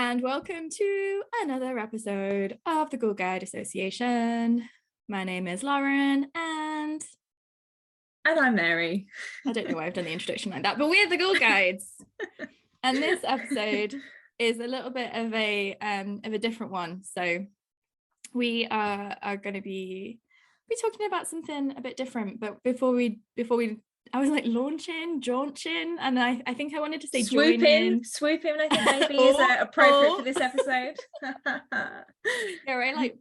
and welcome to another episode of the Ghoul Guides Association. My name is Lauren and I'm Mary. I don't know why I've done the introduction like that, but we're the Ghoul Guides. And this episode is a little bit of a different one. So we are going to be talking about something a bit different. But before we I was like jaunching, and I think I wanted to say swoop in. I think maybe is appropriate for this episode. Yeah, right. Like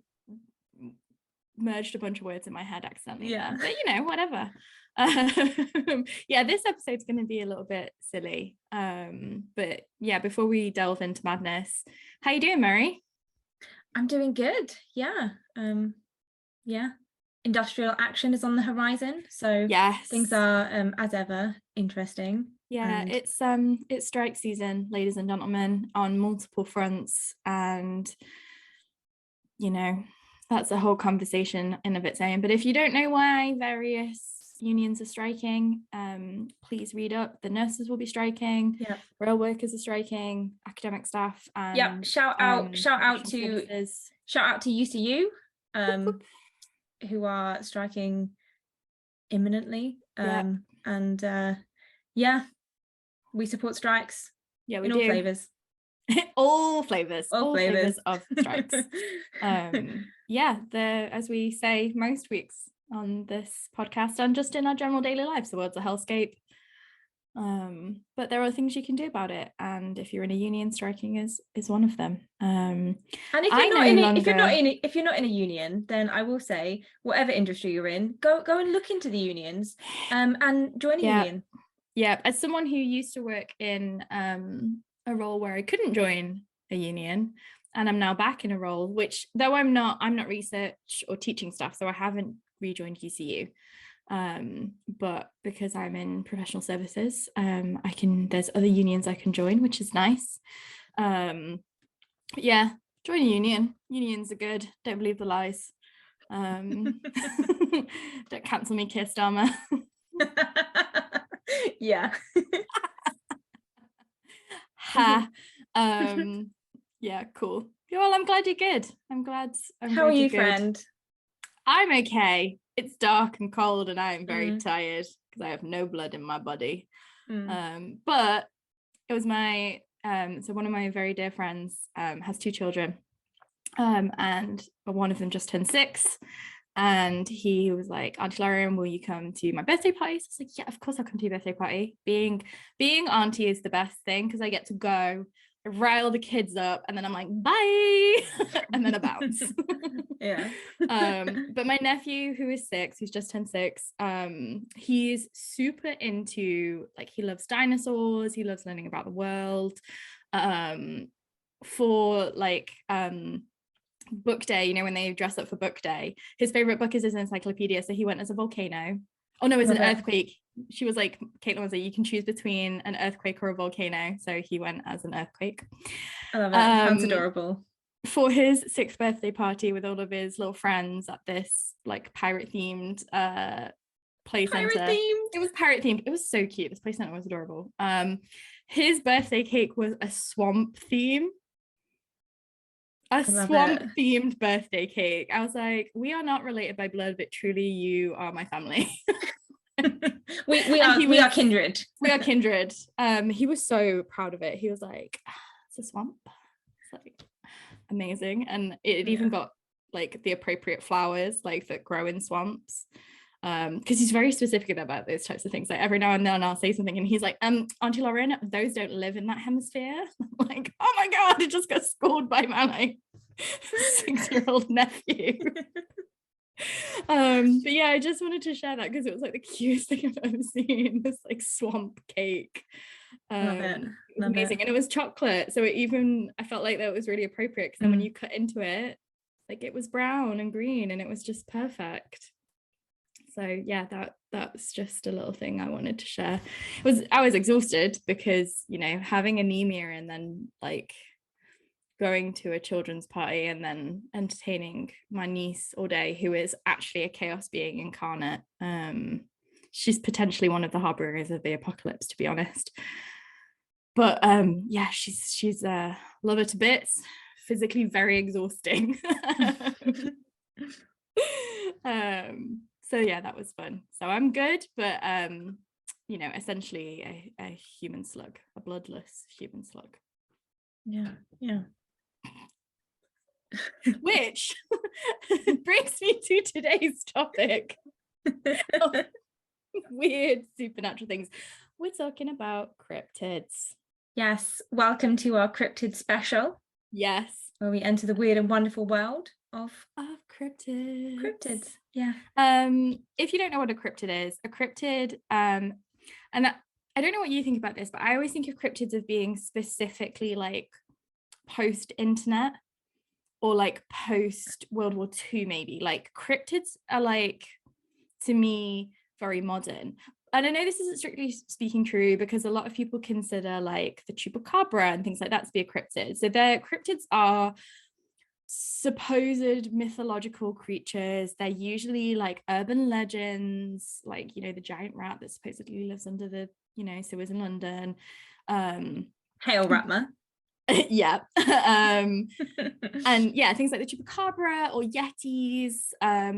merged a bunch of words in my head accidentally. Yeah, but you know, whatever. Yeah, this episode's going to be a little bit silly. But yeah, before we delve into madness, how you doing, Mary? I'm doing good. Yeah. Industrial action is on the horizon, so yes, things are as ever interesting. Yeah, and it's strike season, ladies and gentlemen, on multiple fronts, and you know that's a whole conversation in of its own. But if you don't know why various unions are striking, please read up. The nurses will be striking. Yep. Rail workers are striking. Academic staff. And shout out to UCU. Who are striking imminently. We support strikes. Yeah, we in do. all flavors. all flavors of strikes. Yeah, as we say most weeks on this podcast and just in our general daily lives, the world's a hellscape. But there are things you can do about it, and if you're in a union, striking is one of them. And if you're not in a union, then I will say, whatever industry you're in, go and look into the unions, and join a union. Yeah, as someone who used to work in a role where I couldn't join a union, and I'm now back in a role which, though I'm not research or teaching staff, so I haven't rejoined UCU. But because I'm in professional services, there's other unions I can join, which is nice. Join a union. Unions are good. Don't believe the lies. Don't cancel me, Keir Starmer. Yeah. Ha. Yeah, cool. Well, I'm glad you're good. How are you, friend? I'm okay. It's dark and cold and I'm very tired because I have no blood in my body. But it was my so one of my very dear friends has two children, and one of them just turned 6, and he was like, Auntie Lauren, will you come to my birthday party? So I was like, yeah, of course I'll come to your birthday party. Being auntie is the best thing because I get to go, rile the kids up, and then I'm like, bye, and then I bounce. Yeah. But my nephew, who is 6, who's just turned 6, he's super into, like, he loves dinosaurs, he loves learning about the world. For like book day, you know, when they dress up for book day, his favorite book is his encyclopedia, so he went as a volcano. Oh no, it's an earthquake. She was like, Caitlin was like, you can choose between an earthquake or a volcano, so he went as an earthquake. I love it. Sounds adorable. For his 6th birthday party with all of his little friends at this like pirate themed play center. It was pirate themed. It was so cute. This play center was adorable. His birthday cake was a swamp theme. Swamp themed birthday cake. I was like, we are not related by blood, but truly you are my family. we are kindred. We are kindred. He was so proud of it. He was like, it's a swamp. It's like amazing. And it even got like the appropriate flowers like that grow in swamps. Because he's very specific about those types of things. Like every now and then I'll say something and he's like, Auntie Lauren, those don't live in that hemisphere. I'm like, oh my god, I just got scolded by my like 6-year-old nephew. But yeah, I just wanted to share that because it was like the cutest thing I've ever seen. This like swamp cake. Love it. Amazing. And it was chocolate, so I felt like that was really appropriate because then when you cut into it, like it was brown and green and it was just perfect. So yeah, that was just a little thing I wanted to share. I was exhausted because, you know, having anemia and then like going to a children's party and then entertaining my niece all day, who is actually a chaos being incarnate. She's potentially one of the harborers of the apocalypse, to be honest. But yeah, she's love it to bits. Physically very exhausting. So yeah, that was fun. So I'm good, but you know, essentially a human slug, a bloodless human slug. Yeah. Which brings me to today's topic of weird supernatural things. We're talking about cryptids. Yes, welcome to our cryptid special. Yes, where we enter the weird and wonderful world of cryptids. Cryptids. Yeah. If you don't know what a cryptid is, a cryptid, and that, I don't know what you think about this, but I always think of cryptids as being specifically like post-internet or like post World War II, maybe. Like cryptids are like, to me, very modern. And I know this isn't strictly speaking true, because a lot of people consider like the chupacabra and things like that to be a cryptid. So their cryptids are supposed mythological creatures. They're usually like urban legends, like, you know, the giant rat that supposedly lives under the, you know, sewers in London. Hail Ratma. Yeah. And yeah, things like the chupacabra or yetis,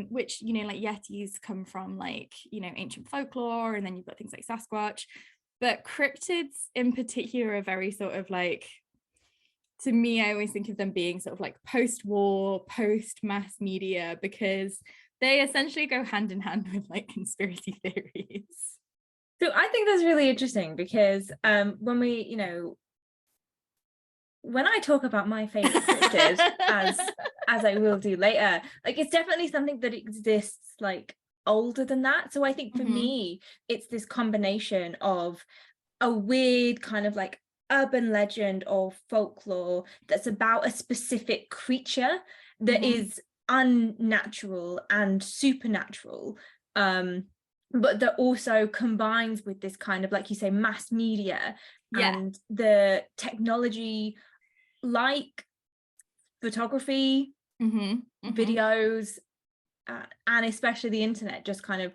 which, you know, like yetis come from like, you know, ancient folklore, and then you've got things like Sasquatch. But cryptids in particular are very sort of like, to me, I always think of them being sort of like post-war, post-mass media, because they essentially go hand in hand with like conspiracy theories. So I think that's really interesting, because when we, you know, when I talk about my favorite cryptid, as I will do later, like it's definitely something that exists like older than that. So I think for me, it's this combination of a weird kind of like urban legend or folklore that's about a specific creature that is unnatural and supernatural, but that also combines with this kind of, like you say, mass media and the technology, like photography, videos, and especially the internet, just kind of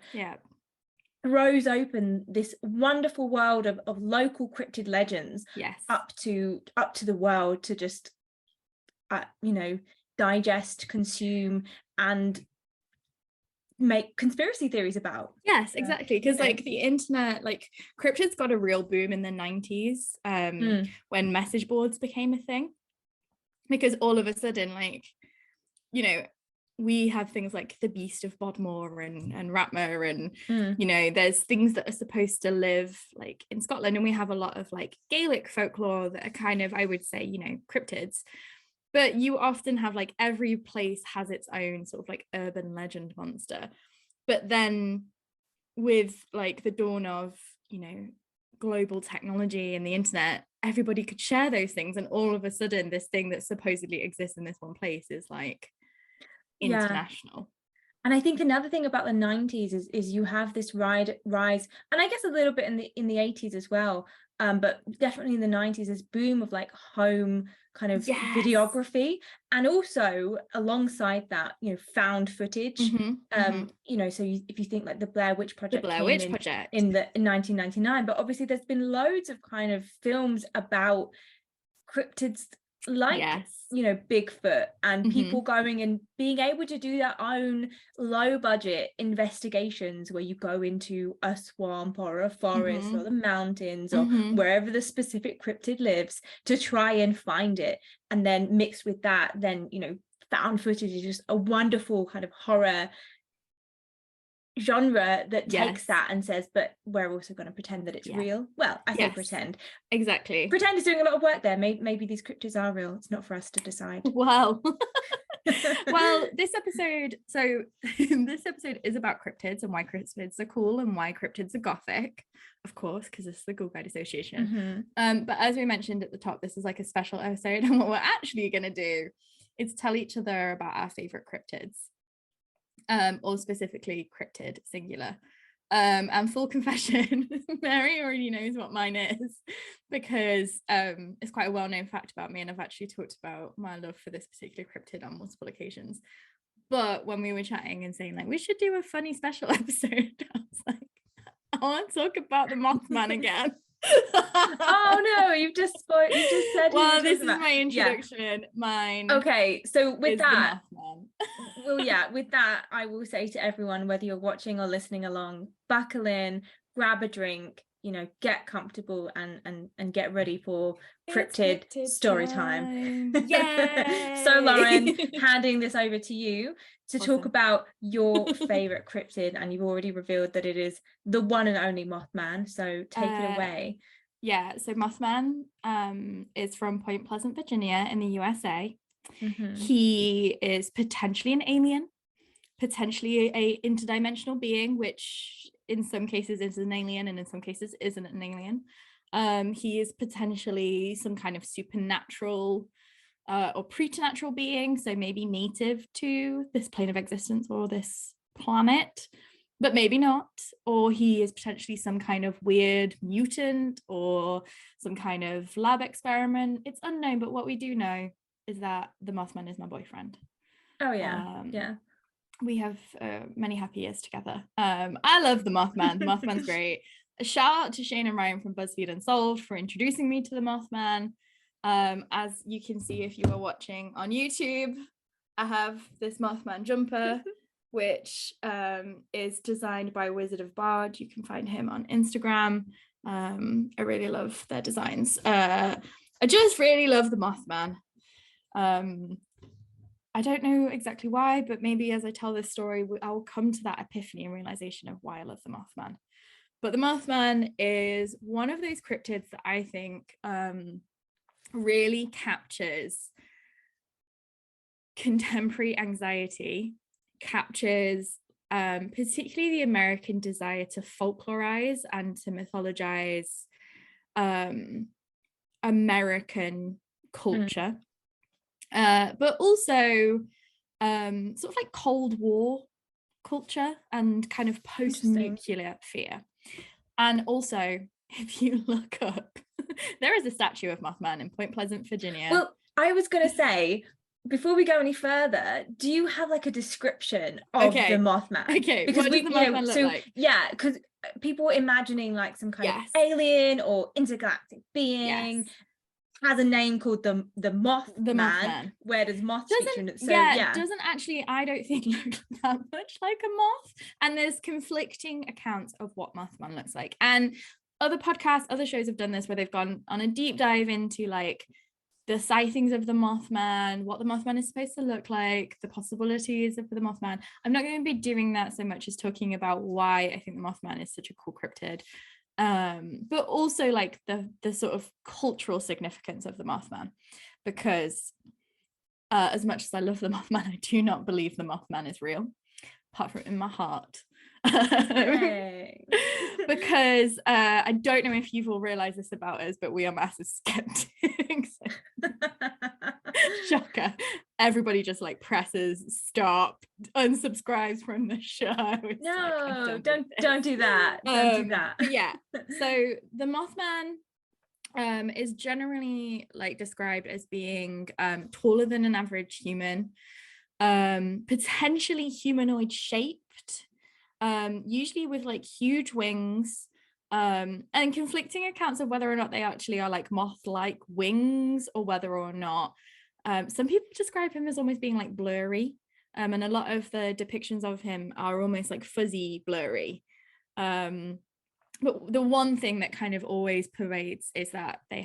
throws open this wonderful world of local cryptid legends up to the world to just you know, digest, consume, and make conspiracy theories about. Yes, exactly, because like the internet, like cryptids got a real boom in the 90s when message boards became a thing, because all of a sudden, like, you know, we have things like the Beast of Bodmore and Ratma, and you know, there's things that are supposed to live like in Scotland, and we have a lot of like Gaelic folklore that are kind of, I would say, you know, cryptids. But you often have like every place has its own sort of like urban legend monster. But then with like the dawn of, you know, global technology and the internet, everybody could share those things, and all of a sudden this thing that supposedly exists in this one place is like international. And I think another thing about the 90s is you have this rise, and I guess a little bit in the 80s as well, but definitely in the 90s, this boom of like home kind of videography, and also alongside that, you know, found footage. You know, so if you think like the Blair Witch Project in 1999, but obviously there's been loads of kind of films about cryptids, like you know, Bigfoot, and people going and being able to do their own low budget investigations, where you go into a swamp or a forest or the mountains or wherever the specific cryptid lives to try and find it. And then mixed with that, then, you know, found footage is just a wonderful kind of horror genre that takes that and says, but we're also going to pretend that it's real. Well, I say pretend. Exactly. Pretend is doing a lot of work there. Maybe these cryptids are real. It's not for us to decide. Well, well, this episode is about cryptids and why cryptids are cool and why cryptids are Gothic, of course, because it's the Ghoul Guides Association. But as we mentioned at the top, this is like a special episode, and what we're actually going to do is tell each other about our favorite cryptids. Or specifically cryptid singular. And full confession, Mary already knows what mine is, because it's quite a well-known fact about me, and I've actually talked about my love for this particular cryptid on multiple occasions. But when we were chatting and saying like we should do a funny special episode, I was like, I want to talk about the Mothman again. Oh no, you've just said who Well, you're this talking is about. my introduction. Yeah. Mine. Okay, so with is that, the Mothman. well, yeah, with that, I will say to everyone, whether you're watching or listening along, buckle in, grab a drink, you know, get comfortable and get ready for cryptid story time. Yay! So Lauren, handing this over to you to Awesome. talk about your favorite cryptid, and you've already revealed that it is the one and only Mothman, so take it away. Yeah, so Mothman is from Point Pleasant, Virginia in the USA. Mm-hmm. He is potentially an alien, potentially a interdimensional being, which in some cases is an alien and in some cases isn't an alien. He is potentially some kind of supernatural or preternatural being, so maybe native to this plane of existence or this planet, but maybe not. Or he is potentially some kind of weird mutant or some kind of lab experiment. It's unknown, but what we do know is that the Mothman is my boyfriend. Oh yeah. Yeah. We have many happy years together. I love the Mothman. The Mothman's great. A shout out to Shane and Ryan from BuzzFeed Unsolved for introducing me to the Mothman. As you can see if you are watching on YouTube, I have this Mothman jumper, which is designed by Wizard of Bard. You can find him on Instagram. I really love their designs. I just really love the Mothman. I don't know exactly why, but maybe as I tell this story, I'll come to that epiphany and realization of why I love the Mothman. But the Mothman is one of those cryptids that I think really captures contemporary anxiety, captures particularly the American desire to folklorize and to mythologize American culture. But also sort of like Cold War culture and kind of post-nuclear fear. And also, if you look up, there is a statue of Mothman in Point Pleasant, Virginia. Well, I was going to say, before we go any further, do you have like a description of the Mothman? Okay, because what does the Mothman look like? Yeah, because people imagining like some kind of alien or intergalactic being. Has a name called the Mothman. Where does moth feature in it? So doesn't actually, I don't think, look that much like a moth. And there's conflicting accounts of what Mothman looks like. And other podcasts, other shows have done this where they've gone on a deep dive into like the sightings of the Mothman, what the Mothman is supposed to look like, the possibilities of the Mothman. I'm not going to be doing that so much as talking about why I think the Mothman is such a cool cryptid. But also like the sort of cultural significance of the Mothman, because as much as I love the Mothman, I do not believe the Mothman is real, apart from in my heart. Because I don't know if you've all realized this about us, but we are massive skeptics. Shocker. Everybody just like presses stop, unsubscribes from the show. It's no, like, don't do that. Don't do that. But yeah, so the Mothman is generally like described as being taller than an average human, potentially humanoid shaped, usually with like huge wings, and conflicting accounts of whether or not they actually are like moth-like wings or whether or not some people describe him as almost being like blurry, and a lot of the depictions of him are almost like fuzzy blurry, but the one thing that kind of always pervades is that the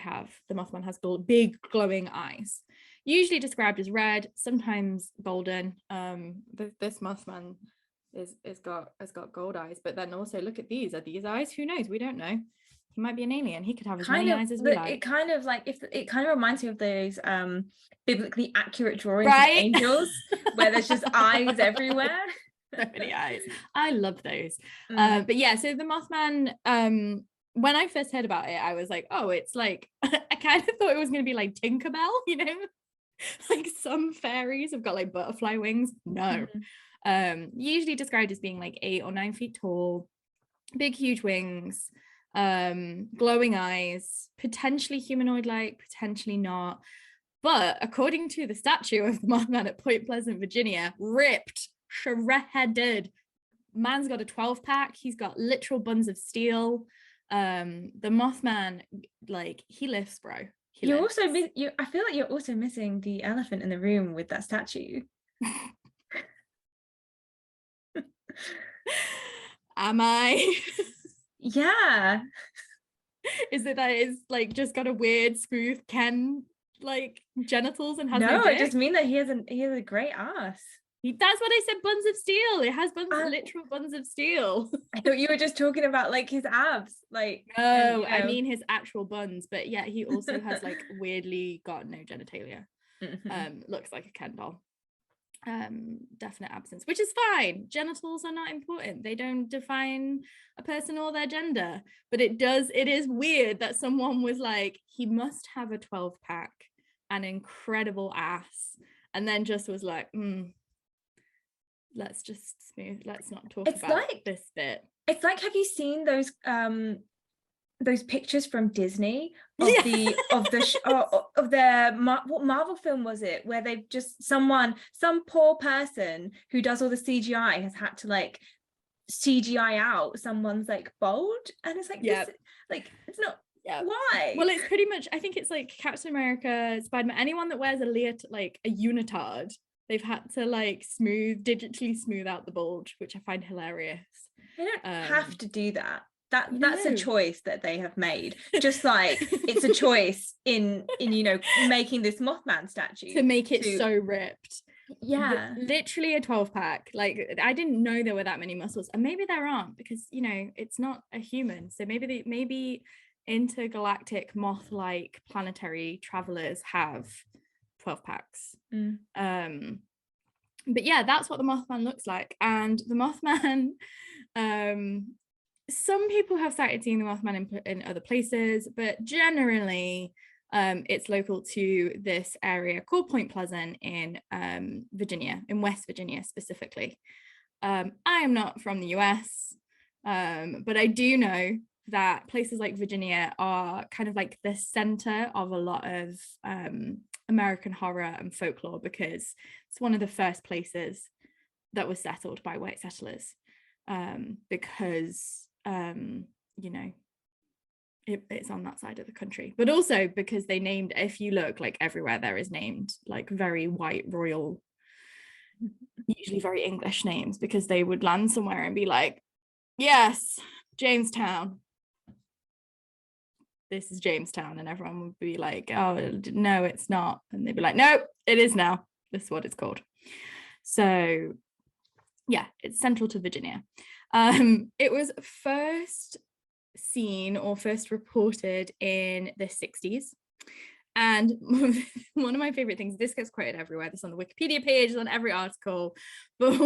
Mothman has big glowing eyes, usually described as red, sometimes golden. This Mothman has got gold eyes, but then also look at these. Are these eyes? Who knows? We don't know. He might be an alien. He could have as many eyes as we like. It kind of like it kind of reminds me of those biblically accurate drawings of angels where there's just eyes everywhere. So many eyes. I love those. But yeah, so the Mothman, when I first heard about it, I was like, oh, it's like I kind of thought it was going to be like Tinkerbell, you know, like some fairies have got like butterfly wings. No. Usually described as being like 8 or 9 feet tall, big huge wings, glowing eyes, potentially humanoid like, potentially not. But according to the statue of the Mothman at Point Pleasant, Virginia, ripped, shredded, man's got a 12-pack. He's got literal buns of steel. The Mothman, like, he lifts, bro. You're also I feel like you're also missing the elephant in the room with that statue. Am I? Yeah. Is it that it's like just got a weird smooth Ken like genitals and has no No, dick? I just mean that he has a great ass. That's what I said, buns of steel. It has literal buns of steel. I thought you were just talking about like his abs, like. No, and, you know. I mean his actual buns, but yeah, he also has like weirdly got no genitalia. Looks like a Ken doll. Definite absence, which is fine. Genitals are not important. They don't define a person or their gender, but it is weird that someone was like, he must have a 12-pack, an incredible ass, and then just was like, let's not talk about like, this bit. It's like, have you seen those pictures from Disney of what Marvel film was it, where they've just some poor person who does all the CGI has had to like CGI out someone's like bulge, and it's like, this, like, it's not. Yeah. Why? Well, it's pretty much, I think it's like Captain America, Spider-Man, anyone that wears a unitard, they've had to like digitally smooth out the bulge, which I find hilarious. They don't have to do that. That's a choice that they have made, just like it's a choice in making this Mothman statue to make it so ripped. Yeah, literally a 12-pack. Like, I didn't know there were that many muscles, and maybe there aren't, because it's not a human, so maybe intergalactic moth-like planetary travelers have 12 packs. But yeah, that's what the Mothman looks like. And the Mothman, some people have started seeing the Mothman in other places, but generally it's local to this area called Point Pleasant in Virginia, in West Virginia specifically. I am not from the US, but I do know that places like Virginia are kind of like the center of a lot of American horror and folklore, because it's one of the first places that was settled by white settlers, because it's on that side of the country, but also because they named, if you look, like everywhere there is named like very white royal, usually very English names, because they would land somewhere and be like, yes, Jamestown, this is Jamestown, and everyone would be like, oh no, it's not, and they'd be like, no, it is now, this is what it's called. So yeah, it's central to Virginia. It was first seen or first reported in the 60s, and one of my favorite things, this gets quoted everywhere, this on the Wikipedia page, on every article, but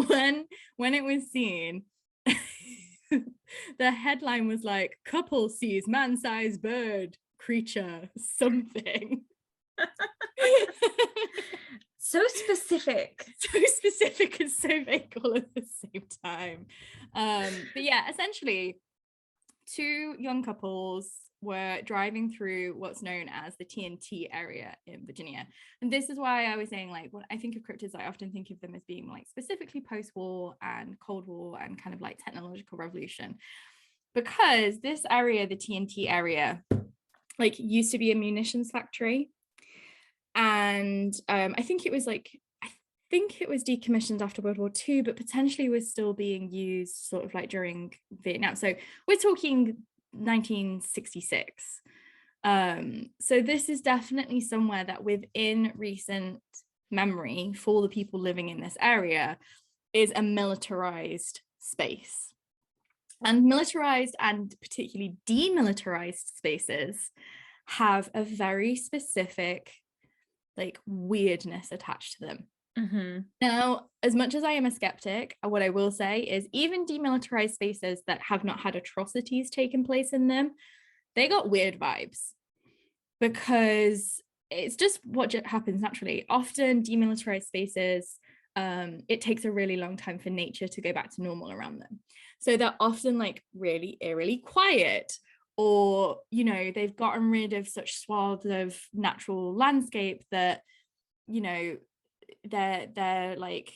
when it was seen, the headline was like, couple sees man-sized bird creature something. So specific and so vague all at the same time. But yeah, essentially two young couples were driving through what's known as the TNT area in Virginia. And this is why I was saying, like, when I think of cryptids, I often think of them as being like specifically post-war and Cold War and kind of like technological revolution, because this area, the TNT area, like used to be a munitions factory. And I think it was decommissioned after World War II, but potentially was still being used sort of like during Vietnam. So we're talking 1966. So this is definitely somewhere that within recent memory for the people living in this area is a militarized space. And militarized and particularly demilitarized spaces have a very specific like weirdness attached to them. Now, as much as I am a skeptic, what I will say is even demilitarized spaces that have not had atrocities taken place in them, they got weird vibes, because it's just what happens naturally. Often demilitarized spaces, it takes a really long time for nature to go back to normal around them. So they're often like really eerily quiet, or, they've gotten rid of such swaths of natural landscape that, they're like,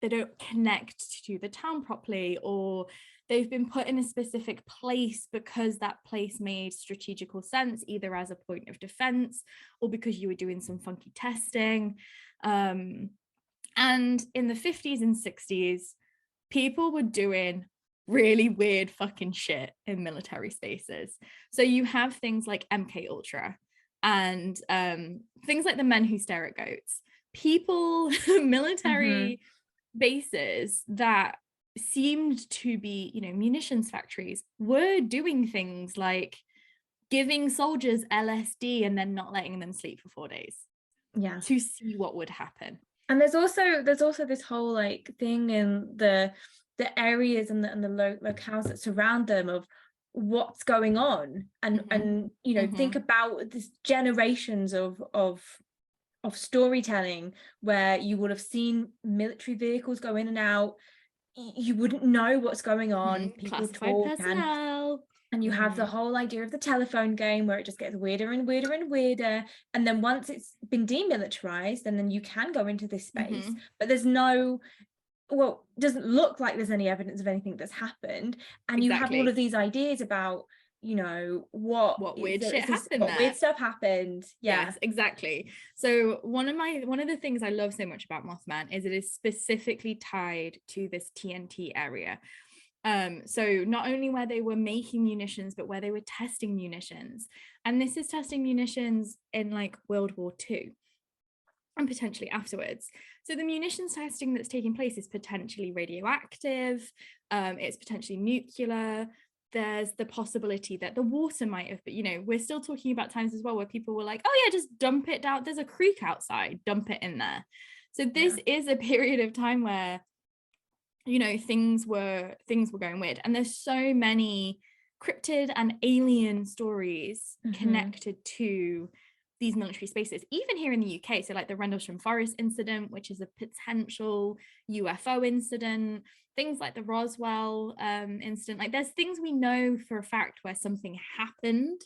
they don't connect to the town properly, or they've been put in a specific place because that place made strategical sense, either as a point of defense or because you were doing some funky testing. And in the 50s and 60s, people were doing really weird fucking shit in military spaces. So you have things like MK Ultra and things like the Men Who Stare at Goats. People, military bases that seemed to be, you know, munitions factories were doing things like giving soldiers LSD and then not letting them sleep for 4 days. Yeah. To see what would happen. And there's also this whole like thing in the areas and the locales that surround them of what's going on, and you know, think about this generations of storytelling where you would have seen military vehicles go in and out. You wouldn't know what's going on. People talk and you have the whole idea of the telephone game where it just gets weirder and weirder and weirder. And then once it's been demilitarized, and then you can go into this space, but there's no, well, doesn't look like there's any evidence of anything that's happened. And you have all of these ideas about, you know, what weird shit happened, what weird stuff happened. Yes, exactly. So one of the things I love so much about Mothman is it is specifically tied to this TNT area. So not only where they were making munitions, but where they were testing munitions. And this is testing munitions in like World War II and potentially afterwards. So the munitions testing that's taking place is potentially radioactive, it's potentially nuclear. There's the possibility that the water might have, but you know, we're still talking about times as well where people were like, oh yeah, just dump it down. There's a creek outside, dump it in there. So this is a period of time where, you know, things were going weird. And there's so many cryptid and alien stories connected to these military spaces, even here in the UK. So like the Rendlesham Forest incident, which is a potential UFO incident, things like the Roswell incident. Like there's things we know for a fact where something happened,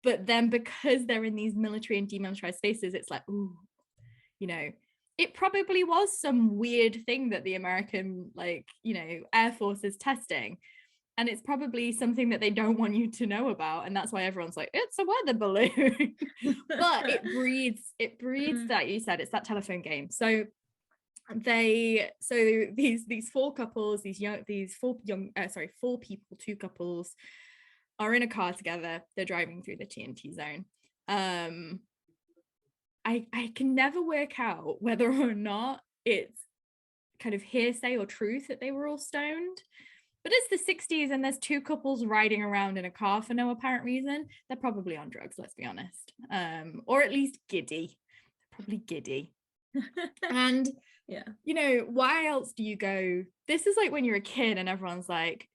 but then because they're in these military and demilitarized spaces, it's like, ooh, you know, it probably was some weird thing that the American, like, you know, Air Force is testing. And it's probably something that they don't want you to know about. And that's why everyone's like, it's a weather balloon. But it breeds that, you said, it's that telephone game. So these four couples, four people, two couples are in a car together. They're driving through the TNT zone. I can never work out whether or not it's kind of hearsay or truth that they were all stoned, but it's the 60s and there's two couples riding around in a car for no apparent reason. They're probably on drugs, let's be honest, or at least giddy. Probably giddy. And you know, why else do you go? This is like when you're a kid and everyone's like,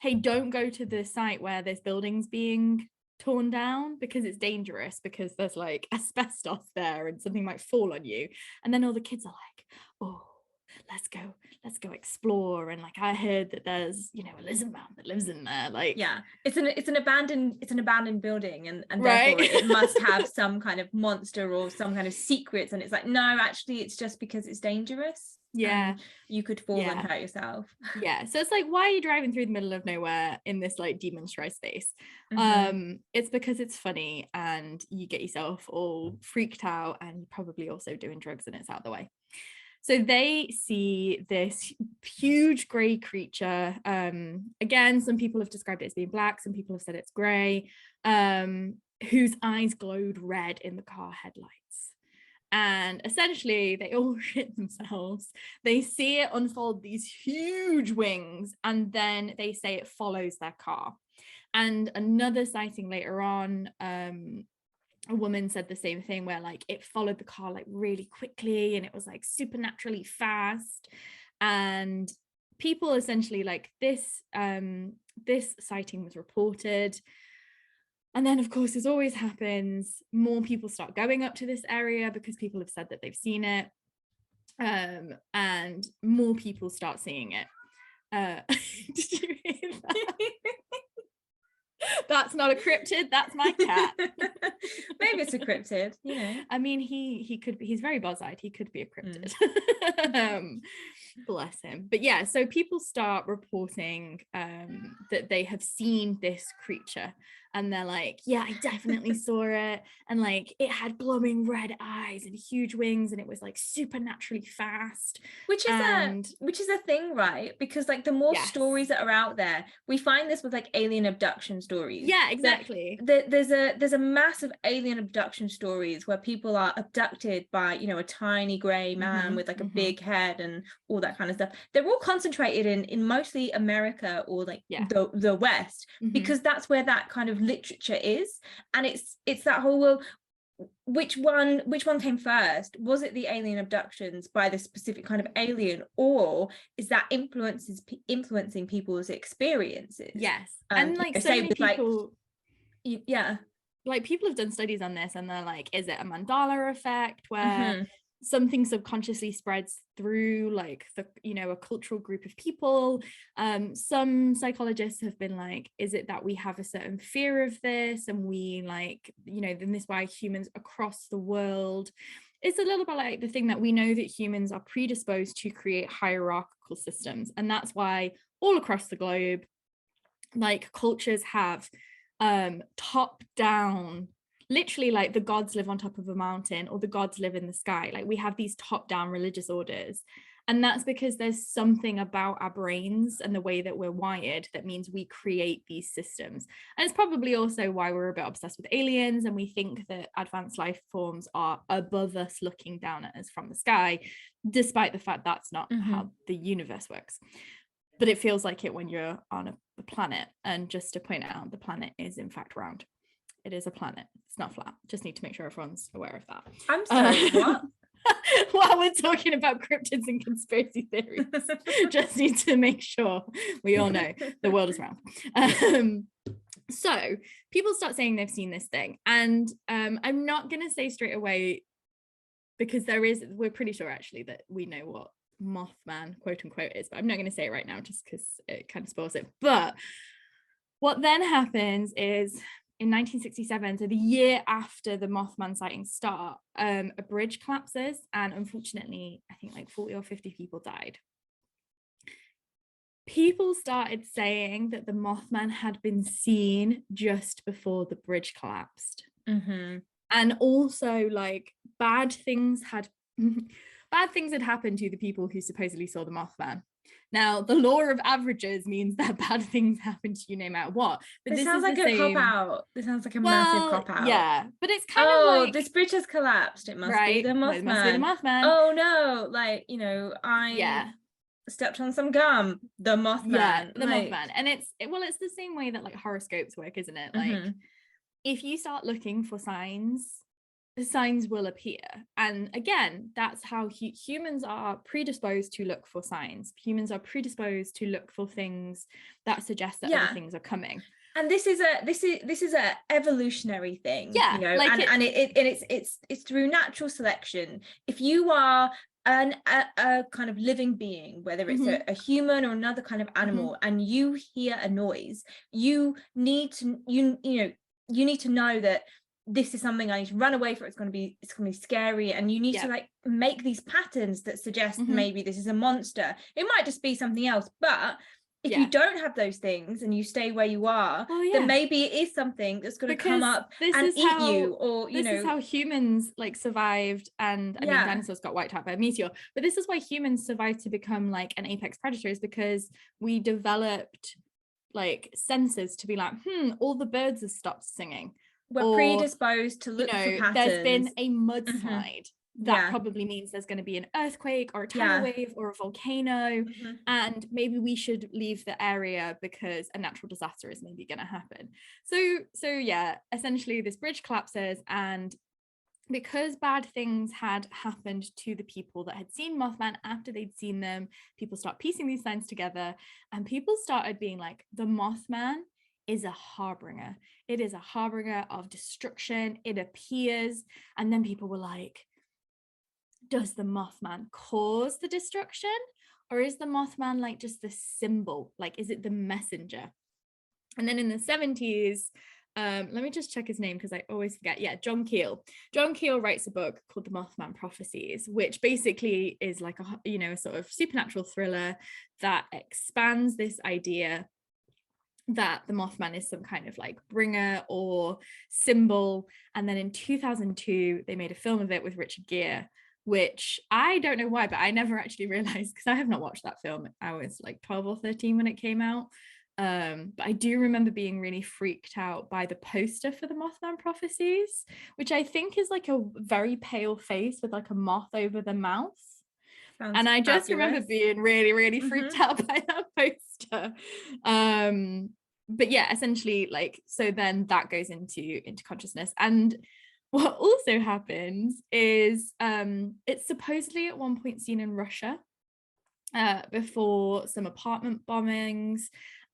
hey, don't go to the site where this building's being torn down because it's dangerous, because there's like asbestos there and something might fall on you. And then all the kids are like, oh, let's go explore. And like, I heard that there's, you know, a lizard man that lives in there. Like, yeah, it's an abandoned building, and right? Therefore it must have some kind of monster or some kind of secrets. And it's like, no, actually it's just because it's dangerous. Yeah, you could fall and hurt yourself. Yeah, so it's like, why are you driving through the middle of nowhere in this like demilitarized space? It's because it's funny and you get yourself all freaked out, and you're probably also doing drugs and it's out of the way. So they see this huge grey creature. Again, some people have described it as being black, some people have said it's grey, whose eyes glowed red in the car headlights. And essentially they all shit themselves. They see it unfold these huge wings, and then they say it follows their car. And another sighting later on, a woman said the same thing, where like it followed the car like really quickly and it was like supernaturally fast. And people essentially, like, this sighting was reported. And then, of course, as always happens, more people start going up to this area because people have said that they've seen it. And more people start seeing it. Did you hear that? That's not a cryptid, that's my cat. Maybe it's a cryptid, you know. I mean, he could be, he's very buzz-eyed, he could be a cryptid. Bless him. But yeah, so people start reporting that they have seen this creature, and they're like, yeah, I definitely saw it, and like it had glowing red eyes and huge wings, and it was like supernaturally fast. Which is a thing, right? Because like the more stories that are out there, we find this with like alien abduction stories. Yeah, exactly. There's a massive alien abduction stories where people are abducted by, you know, a tiny gray man with like a big head and all that kind of stuff. They're all concentrated in mostly America or like the West, because that's where that kind of literature is. And it's that whole, well, which one came first? Was it the alien abductions by the specific kind of alien, or is that influencing people's experiences? Yes. And like so many people, like people have done studies on this, and they're like, is it a Mandela effect where something subconsciously spreads through like the, you know, a cultural group of people? Some psychologists have been like, is it that we have a certain fear of this, and we like, you know, then this is why humans across the world, it's a little bit like the thing that we know that humans are predisposed to create hierarchical systems, and that's why all across the globe, like cultures have top down, literally like the gods live on top of a mountain or the gods live in the sky. Like we have these top down religious orders, and that's because there's something about our brains and the way that we're wired that means we create these systems. And it's probably also why we're a bit obsessed with aliens, and we think that advanced life forms are above us looking down at us from the sky, despite the fact that's not how the universe works. But it feels like it when you're on a planet. And just to point out, the planet is in fact round. It is a planet. It's not flat. Just need to make sure everyone's aware of that. I'm sorry, what? While we're talking about cryptids and conspiracy theories, just need to make sure we all know the world is round. So people start saying they've seen this thing. And I'm not going to say straight away, because we're pretty sure actually that we know what Mothman quote unquote is, but I'm not going to say it right now just because it kind of spoils it. But what then happens is in 1967, so the year after the Mothman sightings start, a bridge collapses, and unfortunately I think like 40 or 50 people died. People started saying that the Mothman had been seen just before the bridge collapsed, and also like bad things had happened to the people who supposedly saw the Mothman. Now, the law of averages means that bad things happen to you no matter what. But this sounds like a cop-out. This sounds like a massive cop-out. Yeah, but it's kind of like... this bridge has collapsed. It must be the Mothman. It must be the Mothman. Oh, no. Like, you know, I stepped on some gum. The Mothman. Yeah, the Mothman. And it's the same way that like horoscopes work, isn't it? Like, if you start looking for signs, the signs will appear. And again, that's how humans are predisposed to look for signs. Humans are predisposed to look for things that suggest that other things are coming. And this is a evolutionary thing, you know, like it's through natural selection. If you are a kind of living being, whether it's a human or another kind of animal, and you hear a noise, you need to know that this is something I need to run away from. It's going to be scary, and you need to like make these patterns that suggest maybe this is a monster. It might just be something else, but if you don't have those things and you stay where you are, then maybe it is something that's going to come up and eat you, or you know. This is how humans like survived, and I mean dinosaurs got wiped out by a meteor, but this is why humans survived to become like an apex predator, is because we developed like senses to be like, all the birds have stopped singing. We're predisposed to look for patterns. There's been a mudslide. That probably means there's going to be an earthquake or a tidal wave or a volcano, and maybe we should leave the area because a natural disaster is maybe going to happen. So yeah, essentially this bridge collapses, and because bad things had happened to the people that had seen Mothman after they'd seen them, people start piecing these signs together, and people started being like, the Mothman is a harbinger. It is a harbinger of destruction. It appears. And then people were like, does the Mothman cause the destruction? Or is the Mothman like just the symbol? Like, is it the messenger? And then in the 70s, Let me just check his name because I always forget. Yeah, John Keel. John Keel writes a book called The Mothman Prophecies, which basically is like a sort of supernatural thriller that expands this idea that the Mothman is some kind of like bringer or symbol. And then in 2002, they made a film of it with Richard Gere, which I don't know why, but I never actually realized, because I have not watched that film. I was like 12 or 13 when it came out. But I do remember being really freaked out by the poster for the Mothman Prophecies, which I think is like a very pale face with like a moth over the mouth. And I just remember being really, really freaked out by that poster. But yeah, essentially, like, so then that goes into consciousness. And what also happens is it's supposedly at one point seen in Russia before some apartment bombings.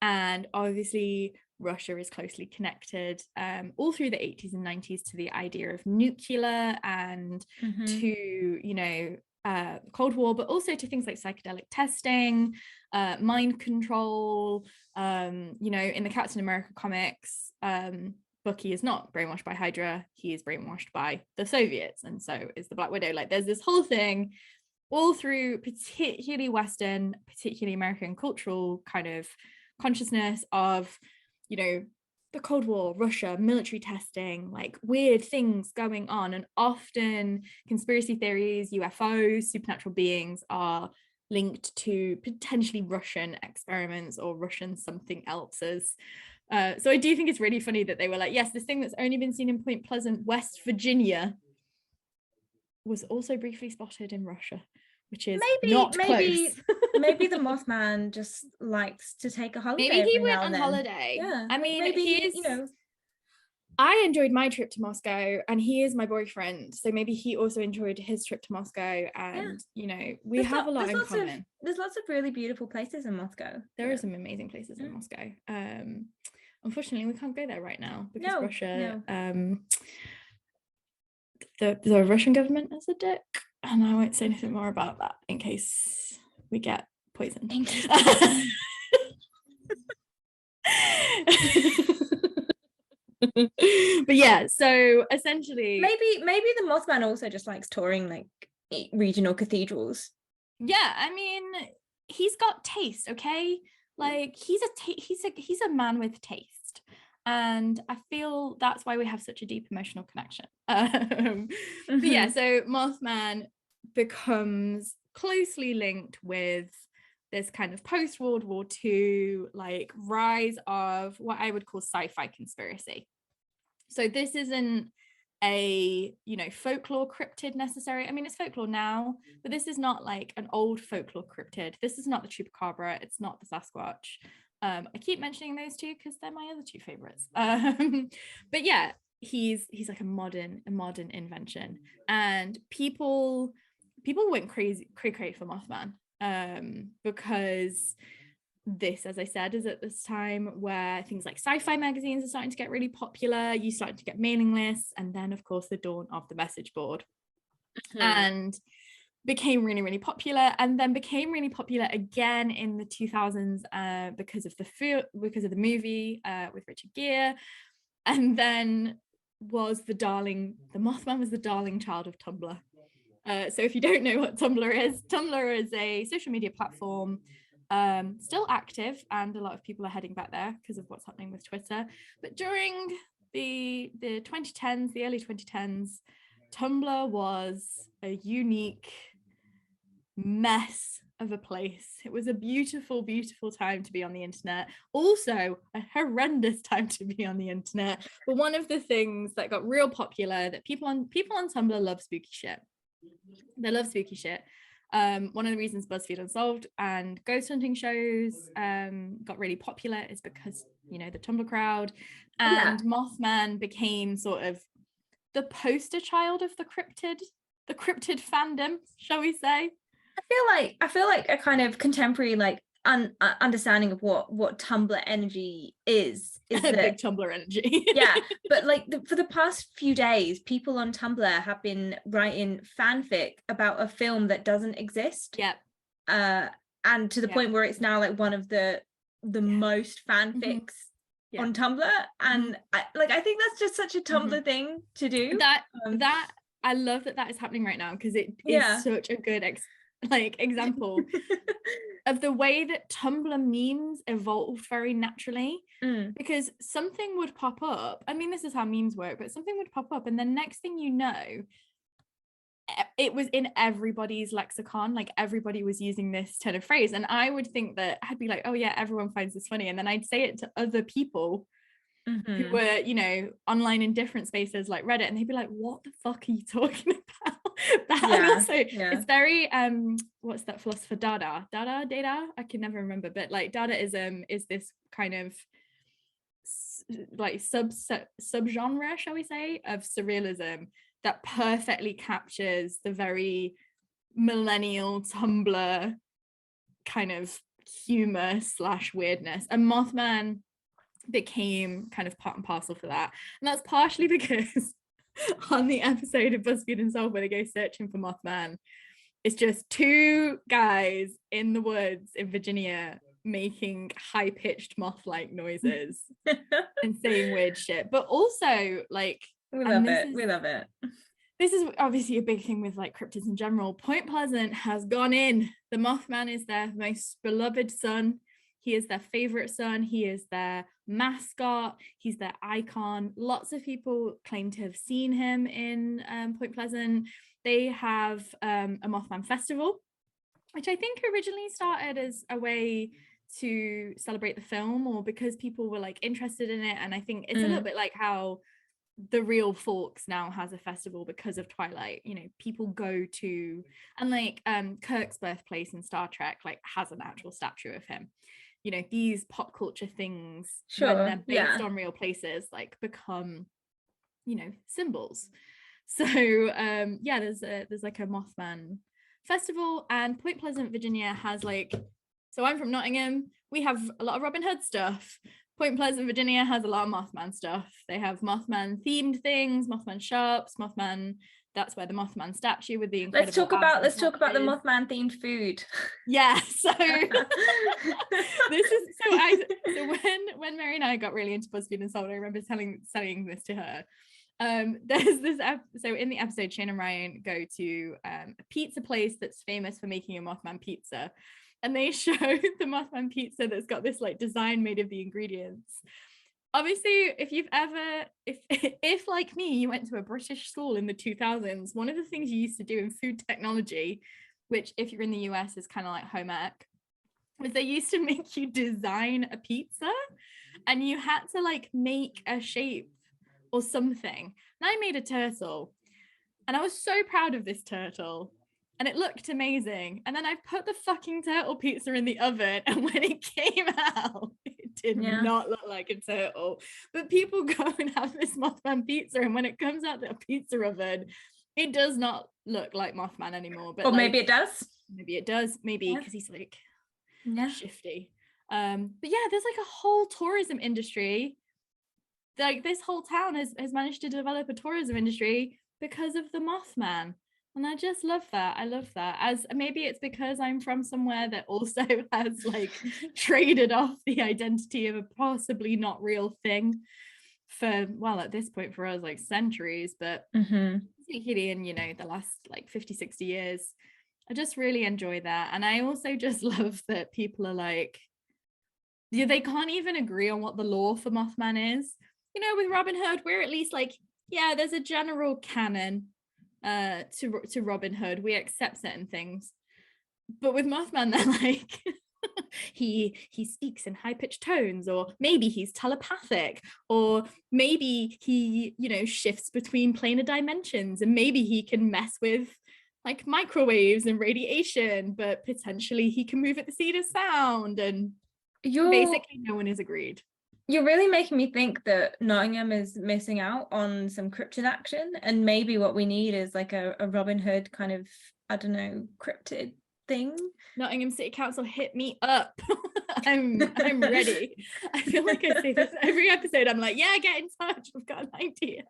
And obviously Russia is closely connected all through the 80s and 90s to the idea of nuclear and to, Cold War, but also to things like psychedelic testing, mind control. In the Captain America comics, Bucky is not brainwashed by Hydra, he is brainwashed by the Soviets, and so is the Black Widow. Like, there's this whole thing all through particularly Western, particularly American cultural kind of consciousness of, the Cold War, Russia, military testing, like weird things going on. And often conspiracy theories, UFOs, supernatural beings are linked to potentially Russian experiments or Russian something else's. So I do think it's really funny that they were like, yes, this thing that's only been seen in Point Pleasant, West Virginia, was also briefly spotted in Russia, which is not close. Maybe the Mothman just likes to take a holiday. Maybe he went on holiday. Yeah, I mean, maybe he is, I enjoyed my trip to Moscow, and he is my boyfriend, so maybe he also enjoyed his trip to Moscow. And we have a lot in common. There's lots of really beautiful places in Moscow. There are some amazing places in Moscow. Unfortunately, we can't go there right now because Russia, the Russian government is a dick, and I won't say anything more about that in case we get poisoned. But yeah, so essentially maybe the Mothman also just likes touring like regional cathedrals. Yeah, I mean, he's got taste, okay? Like, he's a man with taste, and I feel that's why we have such a deep emotional connection. But yeah, so Mothman becomes closely linked with this kind of post-World War II like rise of what I would call sci-fi conspiracy. So this isn't a folklore cryptid necessary. I mean, it's folklore now, but this is not like an old folklore cryptid. This is not the chupacabra, it's not the Sasquatch. I keep mentioning those two because they're my other two favorites. But yeah, he's like a modern invention, and people went crazy for Mothman because this, as I said, is at this time where things like sci-fi magazines are starting to get really popular. You start to get mailing lists, and then of course the dawn of the message board, and became really, really popular, and then became really popular again in the 2000s because of the movie with Richard Gere, and then the Mothman was the darling child of Tumblr. So if you don't know what Tumblr is a social media platform, still active, and a lot of people are heading back there because of what's happening with Twitter. But during the 2010s, the early 2010s, Tumblr was a unique mess of a place. It was a beautiful, beautiful time to be on the internet. Also a horrendous time to be on the internet. But one of the things that got real popular, that people on Tumblr love spooky shit. They love spooky shit. One of the reasons BuzzFeed Unsolved and ghost hunting shows got really popular is because, the Tumblr crowd, and Mothman became sort of the poster child of the cryptid fandom, shall we say. I feel like a kind of contemporary understanding of what Tumblr energy is that, big Tumblr energy. Yeah, but for the past few days, people on Tumblr have been writing fanfic about a film that doesn't exist. Yep. And to the point where it's now like one of the most fanfics on Tumblr, and I think that's just such a Tumblr thing to do. That I love that is happening right now, because it is such a good example of the way that Tumblr memes evolved very naturally, because something would pop up. I mean, this is how memes work, but something would pop up, and then next thing you know, it was in everybody's lexicon. Like, everybody was using this turn of phrase, and I would think that I'd be like, oh yeah, everyone finds this funny, and then I'd say it to other people who were, you know, online in different spaces like Reddit, and they'd be like, what the fuck are you talking about? It's very what's that philosopher, Dada, I can never remember, but like Dadaism is this kind of like subgenre, shall we say, of surrealism that perfectly captures the very millennial Tumblr kind of humor / weirdness, and Mothman became kind of part and parcel for that. And that's partially because on the episode of BuzzFeed Unsolved where they go searching for Mothman, it's just two guys in the woods in Virginia making high-pitched moth-like noises and saying weird shit, but also like we love it. This is obviously a big thing with like cryptids in general. Point Pleasant has gone in. The Mothman is their most beloved son. He is their favorite son. He is their mascot. He's their icon. Lots of people claim to have seen him in Point Pleasant. They have a Mothman festival, which I think originally started as a way to celebrate the film, or because people were like interested in it. And I think it's a little bit like how the Real Forks now has a festival because of Twilight. You know, people go to, and like Kirk's birthplace in Star Trek like has an actual statue of him. You know, these pop culture things, when they're based on real places, like become, you know, symbols. So there's like a Mothman festival, and Point Pleasant, Virginia has like, so I'm from Nottingham, we have a lot of Robin Hood stuff. Point Pleasant, Virginia has a lot of Mothman stuff. They have Mothman themed things, Mothman shops, Mothman, that's where the Mothman statue with the incredible let's talk about the Mothman themed food. Yeah, so this is so when Mary and I got really into BuzzFeed Unsolved, I remember selling this to her. There's this so in the episode, Shane and Ryan go to a pizza place that's famous for making a Mothman pizza, and they show the Mothman pizza that's got this like design made of the ingredients. Obviously, if you've ever, if like me, you went to a British school in the 2000s, one of the things you used to do in food technology, which if you're in the US is kind of like home ec, was they used to make you design a pizza, and you had to like make a shape or something. And I made a turtle, and I was so proud of this turtle, and it looked amazing. And then I put the fucking turtle pizza in the oven, and when it came out, it did not look like a turtle. But people go and have this Mothman pizza, and when it comes out the pizza oven, it does not look like Mothman anymore. But or like, maybe it does. Maybe because he's like shifty. But yeah, there's like a whole tourism industry. Like this whole town has managed to develop a tourism industry because of the Mothman. And I just love that. I love that. As maybe it's because I'm from somewhere that also has like traded off the identity of a possibly not real thing for, well, at this point for us, like centuries, but particularly in, you know, the last like 50, 60 years. I just really enjoy that. And I also just love that people are like, they can't even agree on what the lore for Mothman is. You know, with Robin Hood, we're at least like, yeah, there's a general canon to Robin Hood. We accept certain things. But with Mothman, they're like, he speaks in high-pitched tones, or maybe he's telepathic, or maybe he, you know, shifts between planar dimensions, and maybe he can mess with like microwaves and radiation, but potentially he can move at the speed of sound. And basically no one is agreed. You're really making me think that Nottingham is missing out on some cryptid action, and maybe what we need is like a Robin Hood kind of, I don't know, cryptid thing. Nottingham City Council, hit me up. I'm ready. I feel like I say this every episode. I'm like, yeah, get in touch. I've got an idea.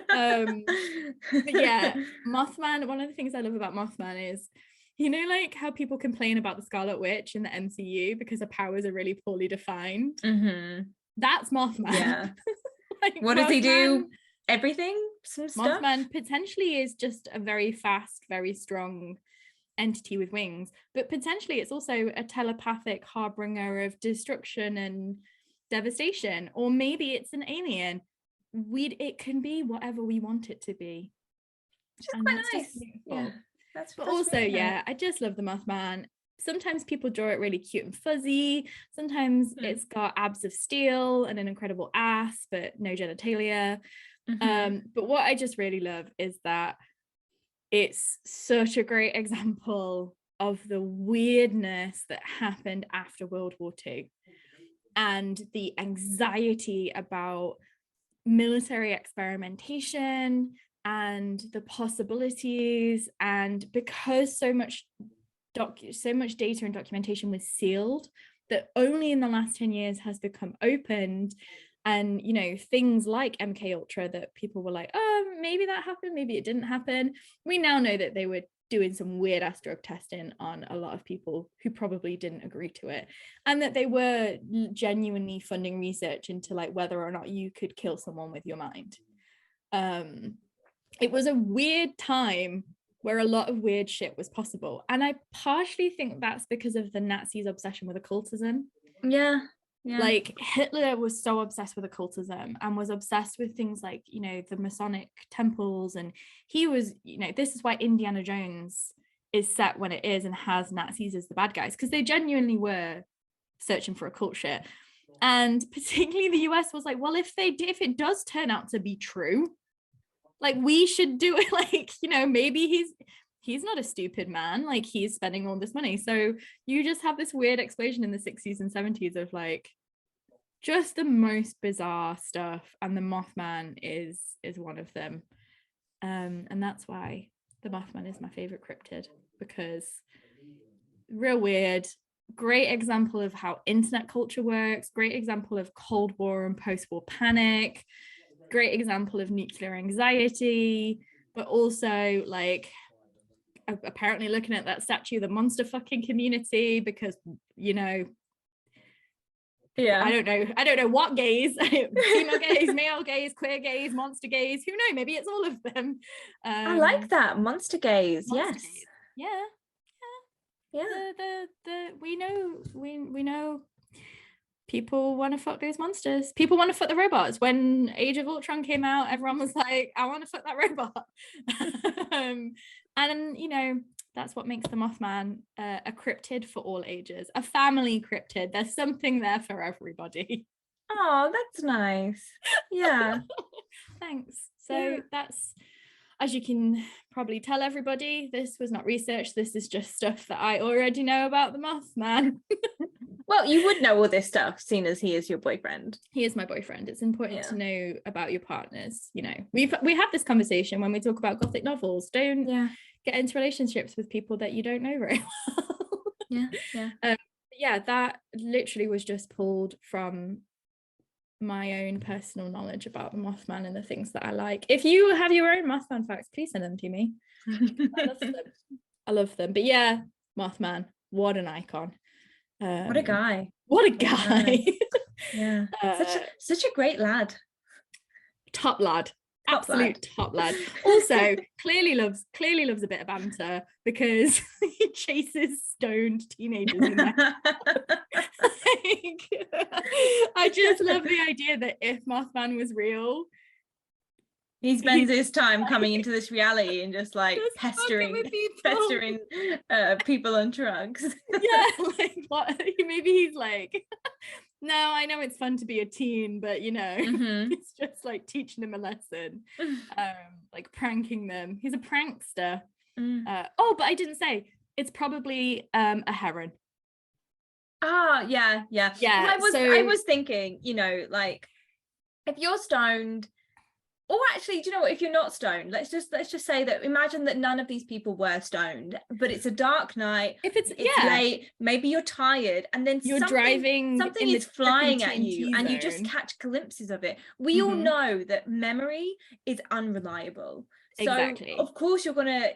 But yeah, Mothman, one of the things I love about Mothman is, you know, like how people complain about the Scarlet Witch in the MCU because her powers are really poorly defined. That's Mothman. Yeah. Like, what does he do? Mothman, Everything? Some stuff? Mothman potentially is just a very fast, very strong entity with wings, but potentially it's also a telepathic harbinger of destruction and devastation, or maybe it's an alien. It can be whatever we want it to be, which is and quite that's nice. just beautiful. Yeah, but that's also really yeah, nice. I just love the Mothman. Sometimes people draw it really cute and fuzzy, sometimes it's got abs of steel and an incredible ass but no genitalia. But what I just really love is that it's such a great example of the weirdness that happened after World War II and the anxiety about military experimentation and the possibilities. And because so much data and documentation was sealed, that only in the last 10 years has become opened. And you know, things like MK Ultra that people were like, oh, maybe that happened, maybe it didn't happen. We now know that they were doing some weird ass drug testing on a lot of people who probably didn't agree to it, and that they were genuinely funding research into like whether or not you could kill someone with your mind. It was a weird time where a lot of weird shit was possible, and I partially think that's because of the Nazis' obsession with occultism. Yeah. Like Hitler was so obsessed with occultism and was obsessed with things like, you know, the Masonic temples, and he was, you know, this is why Indiana Jones is set when it is and has Nazis as the bad guys, because they genuinely were searching for occult shit. And particularly the US was like, well, if it does turn out to be true, like we should do it. Like, you know, maybe he's not a stupid man, like he's spending all this money. So you just have this weird explosion in the 60s and 70s of like just the most bizarre stuff, and the Mothman is one of them. And that's why the Mothman is my favorite cryptid, because real weird, great example of how internet culture works, great example of Cold War and post-war panic, great example of nuclear anxiety, but also like apparently looking at that statue, the monster fucking community, because, you know, yeah, I don't know what gays, female gays, male gays, queer gays, monster gays, who know, maybe it's all of them. I like that, monster gays. Yes. Gays. Yeah. We know people want to fuck those monsters. People want to fuck the robots. When Age of Ultron came out, everyone was like, I want to fuck that robot. And you know, that's what makes the Mothman a cryptid for all ages, a family cryptid. There's something there for everybody. Oh, that's nice. Yeah. Thanks. So that's, as you can probably tell everybody, this was not research. This is just stuff that I already know about the Mothman. Well, you would know all this stuff, seeing as he is your boyfriend. He is my boyfriend. It's important to know about your partners. You know, we have this conversation when we talk about Gothic novels. Don't get into relationships with people that you don't know very well. That literally was just pulled from my own personal knowledge about the Mothman and the things that I like. If you have your own Mothman facts, please send them to me. I love them. But yeah, Mothman, what an icon. What a guy. What a guy. Yeah. Such a great lad. Top lad. Absolute top lad. Also, clearly loves a bit of banter, because he chases stoned teenagers in there. I just love the idea that if Mothman was real, he spends his time coming into this reality and just like pestering people on drugs. Yeah, like what? Maybe he's like, no, I know it's fun to be a teen, but you know, it's just like teaching them a lesson, like pranking them. He's a prankster. But I didn't say, it's probably a heron. Yeah. I was thinking, you know, like if you're stoned, or actually, do you know what, if you're not stoned, let's just say that, imagine that none of these people were stoned, but it's a dark night, if it's late, maybe you're tired, and then you're driving, something is flying at you and you just catch glimpses of it. We all know that memory is unreliable, so of course you're gonna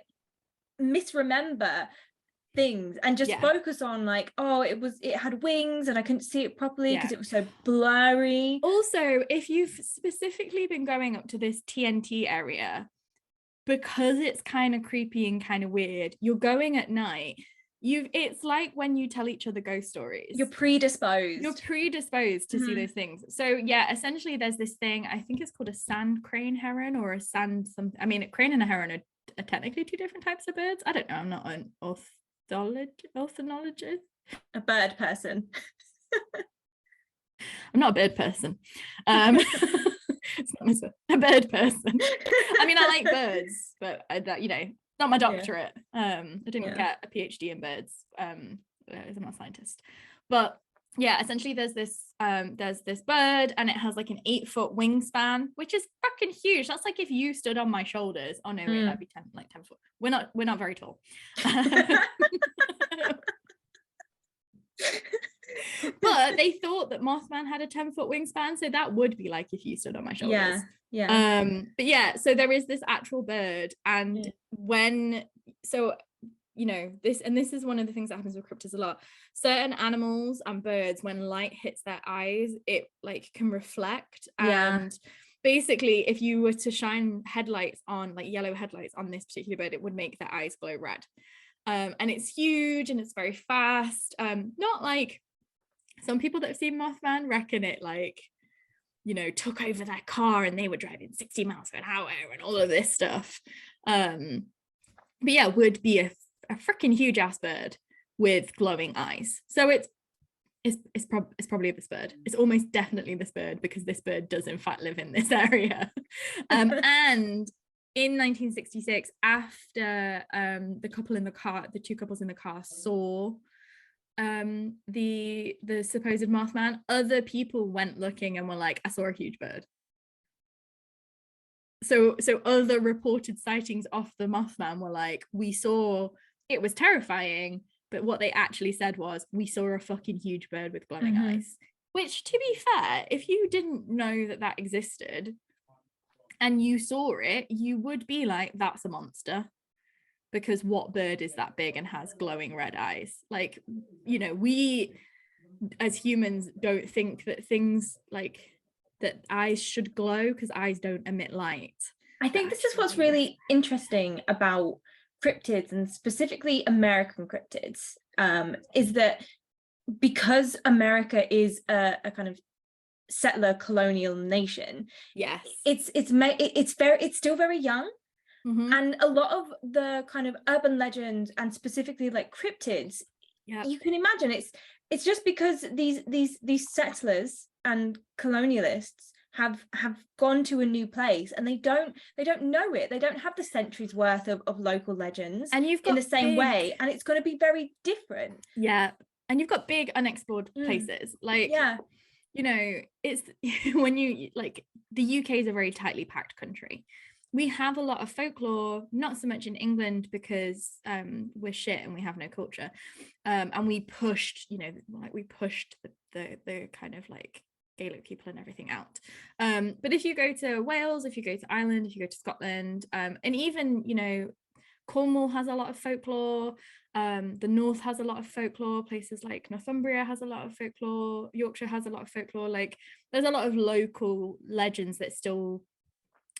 misremember things and just focus on like, oh, it had wings and I couldn't see it properly because it was so blurry. Also, if you've specifically been going up to this TNT area, because it's kind of creepy and kind of weird, you're going at night. It's like when you tell each other ghost stories, you're predisposed to see those things. So yeah, essentially there's this thing, I think it's called a sand crane heron or a sand something. I mean, a crane and a heron are technically two different types of birds. I don't know, I'm not an ornithologist, a bird person. I'm not a bird person. It's not a bird person. I mean, I like birds, but not my doctorate. I didn't get a PhD in birds. I'm not a scientist. But yeah, essentially there's this bird and it has like an 8-foot wingspan, which is fucking huge. That's like if you stood on my shoulders. Oh no, wait, that'd be 10 foot. We're not very tall. But they thought that Mothman had a 10-foot wingspan, so that would be like if you stood on my shoulders. But yeah, so there is this actual bird, and this is one of the things that happens with cryptids a lot. Certain animals and birds, when light hits their eyes, it like can reflect. And basically, if you were to shine headlights on, like yellow headlights on this particular bird, it would make their eyes glow red. And it's huge and it's very fast. Not like some people that have seen Mothman reckon it like, took over their car and they were driving 60 miles an hour and all of this stuff. But yeah, would be a freaking huge ass bird with glowing eyes. So it's probably this bird. It's almost definitely this bird, because this bird does in fact live in this area. And in 1966, after the two couples in the car saw the supposed Mothman, other people went looking and were like, I saw a huge bird. So other reported sightings of the Mothman were like, we saw, it was terrifying, but what they actually said was, we saw a fucking huge bird with glowing eyes. Which, to be fair, if you didn't know that existed and you saw it, you would be like, that's a monster. Because what bird is that big and has glowing red eyes? Like, we as humans don't think that things like that eyes should glow, because eyes don't emit light. I think this is what's really interesting about cryptids, and specifically American cryptids, is that because America is a kind of settler colonial nation, it's still very young. And a lot of the kind of urban legends, and specifically like cryptids, you can imagine it's just because these settlers and colonialists have gone to a new place and they don't know it. They don't have the centuries worth of local legends, and you've got in the same way, and it's going to be very different. And you've got big unexplored places, like it's when you like, the UK is a very tightly packed country. We have a lot of folklore, not so much in England because we're shit and we have no culture, and we pushed the kind of like Gaelic people and everything out. But if you go to Wales, if you go to Ireland, if you go to Scotland, and even Cornwall has a lot of folklore. The North has a lot of folklore. Places like Northumbria has a lot of folklore. Yorkshire has a lot of folklore. Like, there's a lot of local legends that still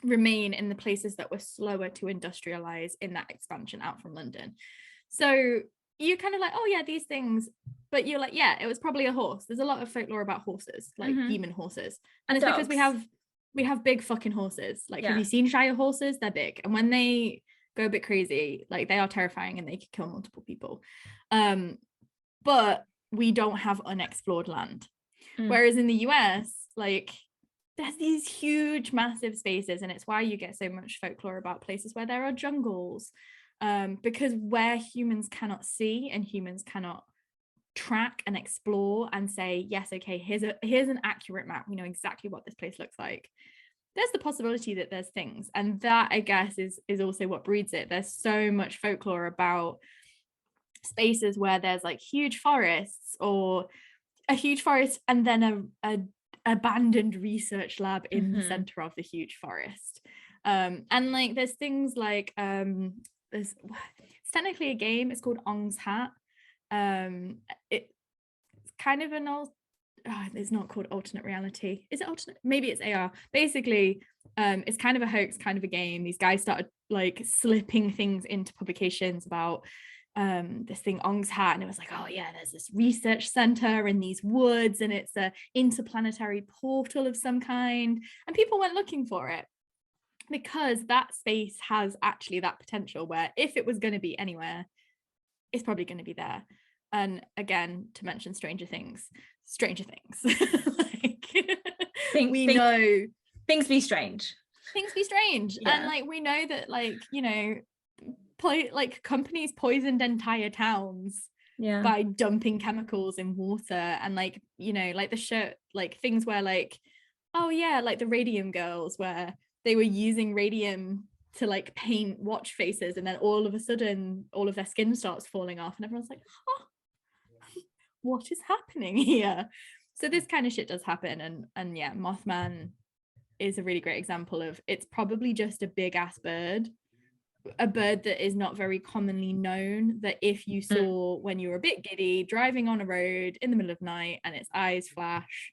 remain in the places that were slower to industrialize in that expansion out from London. So you're kind of like, oh yeah, these things, but you're like, yeah, it was probably a horse. There's a lot of folklore about horses, like demon horses, and it's because we have big fucking horses. Like, have you seen Shire horses? They're big, and when they go a bit crazy, like, they are terrifying and they could kill multiple people. But we don't have unexplored land. Whereas in the US, like, there's these huge massive spaces, and it's why you get so much folklore about places where there are jungles, because where humans cannot see and humans cannot track and explore and say, yes, okay, here's an accurate map, we know exactly what this place looks like. There's the possibility that there's things, and that, I guess, is also what breeds it. There's so much folklore about spaces where there's like huge forests, or a huge forest and then a abandoned research lab in the center of the huge forest. And like, there's things like there's it's technically a game. It's called Ong's Hat. It's kind of an old, it's not called alternate reality. Is it alternate? Maybe it's AR. Basically, it's kind of a hoax, kind of a game. These guys started like slipping things into publications about this thing Ong's Hat, and it was like, oh yeah, there's this research center in these woods and it's a interplanetary portal of some kind, and people went looking for it because that space has actually that potential where if it was going to be anywhere, it's probably going to be there. And again, to mention Stranger Things like we know things be strange, yeah. And like we know that, like, you know, like companies poisoned entire towns by dumping chemicals in water, and like, you know, like the show, like things where like, oh yeah, like the Radium Girls, where they were using radium to like paint watch faces, and then all of a sudden all of their skin starts falling off and everyone's like, oh, what is happening here? So this kind of shit does happen. And yeah, Mothman is a really great example of, it's probably just a big ass bird, a bird that is not very commonly known, that if you saw when you were a bit giddy driving on a road in the middle of night and its eyes flash,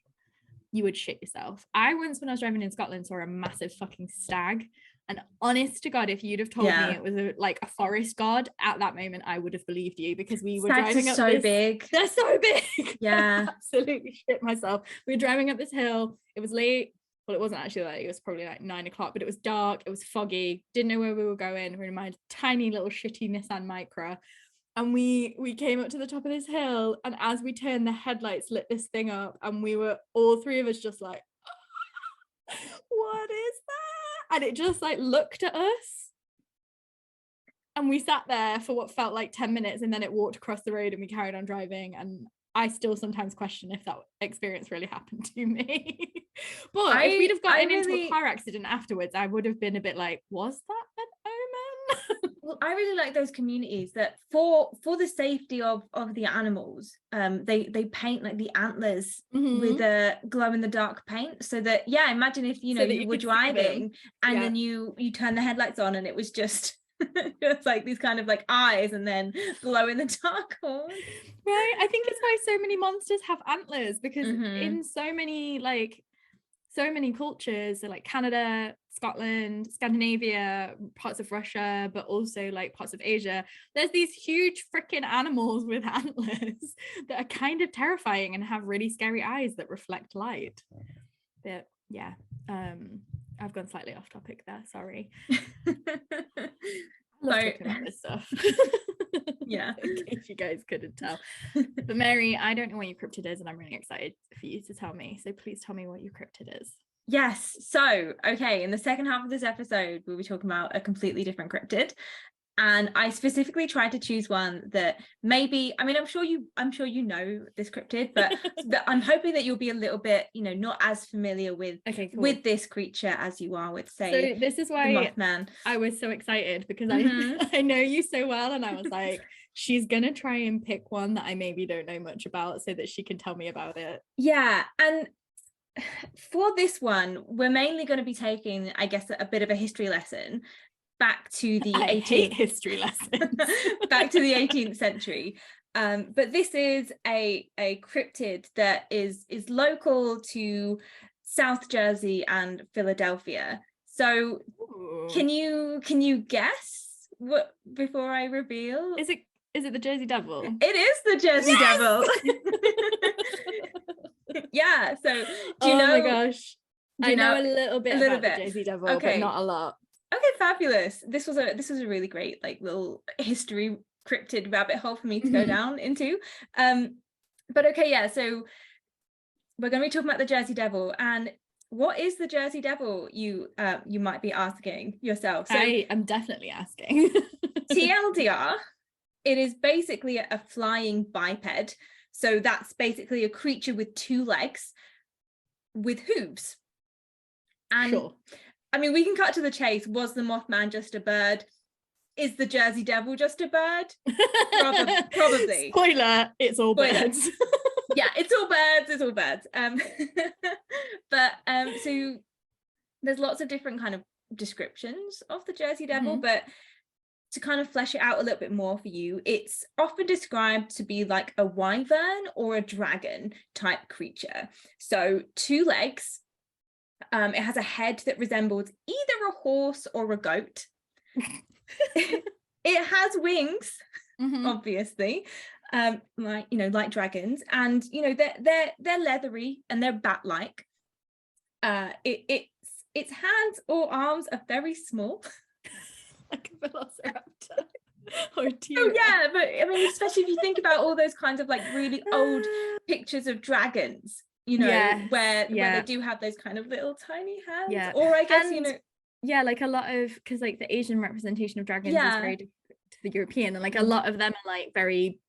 you would shit yourself. I once, when I was driving in Scotland, saw a massive fucking stag, and honest to God, if you'd have told me it was like a forest god at that moment, I would have believed you, because we were driving up this, big. They're so big. Yeah. Absolutely shit myself. We were driving up this hill. It was late. Well, it wasn't actually late. It was probably like 9 o'clock, but it was dark. It was foggy. Didn't know where we were going. We were in my tiny little shitty Nissan Micra. And we came up to the top of this hill, and as we turned, the headlights lit this thing up, and we were, all three of us, just like, what is that? And it just like looked at us, and we sat there for what felt like 10 minutes, and then it walked across the road and we carried on driving. And I still sometimes question if that experience really happened to me. But if we'd have gotten into a car accident afterwards, I would have been a bit like, was that an omen? Well, I really like those communities that for the safety of the animals, they paint like the antlers with a glow in the dark paint, so that, yeah, imagine if you know you were driving and then you turn the headlights on and it was just it's like these kind of like eyes and then glow in the dark horns. Right. I think it's why so many monsters have antlers, because in so many cultures, so like Canada, Scotland, Scandinavia, parts of Russia, but also like parts of Asia, there's these huge freaking animals with antlers that are kind of terrifying and have really scary eyes that reflect light. But yeah, I've gone slightly off topic there, sorry. I love talking about this stuff. Yeah. In case you guys couldn't tell. But Mary, I don't know what your cryptid is, and I'm really excited for you to tell me. So please tell me what your cryptid is. Yes. So, okay, in the second half of this episode, we'll be talking about a completely different cryptid. And I specifically tried to choose one that maybe, I mean, I'm sure you know this cryptid, but I'm hoping that you'll be a little bit, you know, not as familiar with with this creature as you are with, say, so this is why the Mothman. I was so excited, because I know you so well, and I was like, she's gonna try and pick one that I maybe don't know much about so that she can tell me about it. Yeah. And for this one, we're mainly going to be taking, I guess, a bit of a history lesson back to the 18th history lesson back to the 18th century. But this is a cryptid that is local to South Jersey and Philadelphia. So can you guess what before I reveal? Is it the Jersey Devil? It is the Jersey Devil. Yeah. So do you know? Oh my gosh. I know a little bit about the Jersey Devil, okay, but not a lot. Okay, fabulous. This was a really great like little history cryptid rabbit hole for me to go down into. But okay, yeah, so we're going to be talking about the Jersey Devil. And what is the Jersey Devil, you might be asking yourself? So I am definitely asking. TLDR, it is basically a flying biped. So that's basically a creature with two legs with hooves. And sure. I mean, we can cut to the chase. Was the Mothman just a bird? Is the Jersey Devil just a bird? Probably. Spoiler, it's all birds. Yeah, it's all birds. But so there's lots of different kind of descriptions of the Jersey Devil, but to kind of flesh it out a little bit more for you, it's often described to be like a wyvern or a dragon type creature. So 2 legs. It has a head that resembles either a horse or a goat. It has wings, obviously, like dragons, and they're leathery and they're bat-like. Its hands or arms are very small. Like a velociraptor or T-Rex. Oh yeah, but I mean, especially if you think about all those kinds of like really old pictures of dragons, where they do have those kind of little tiny hands, or I guess like a lot of, because like the Asian representation of dragons is very different to the European, and like a lot of them are like very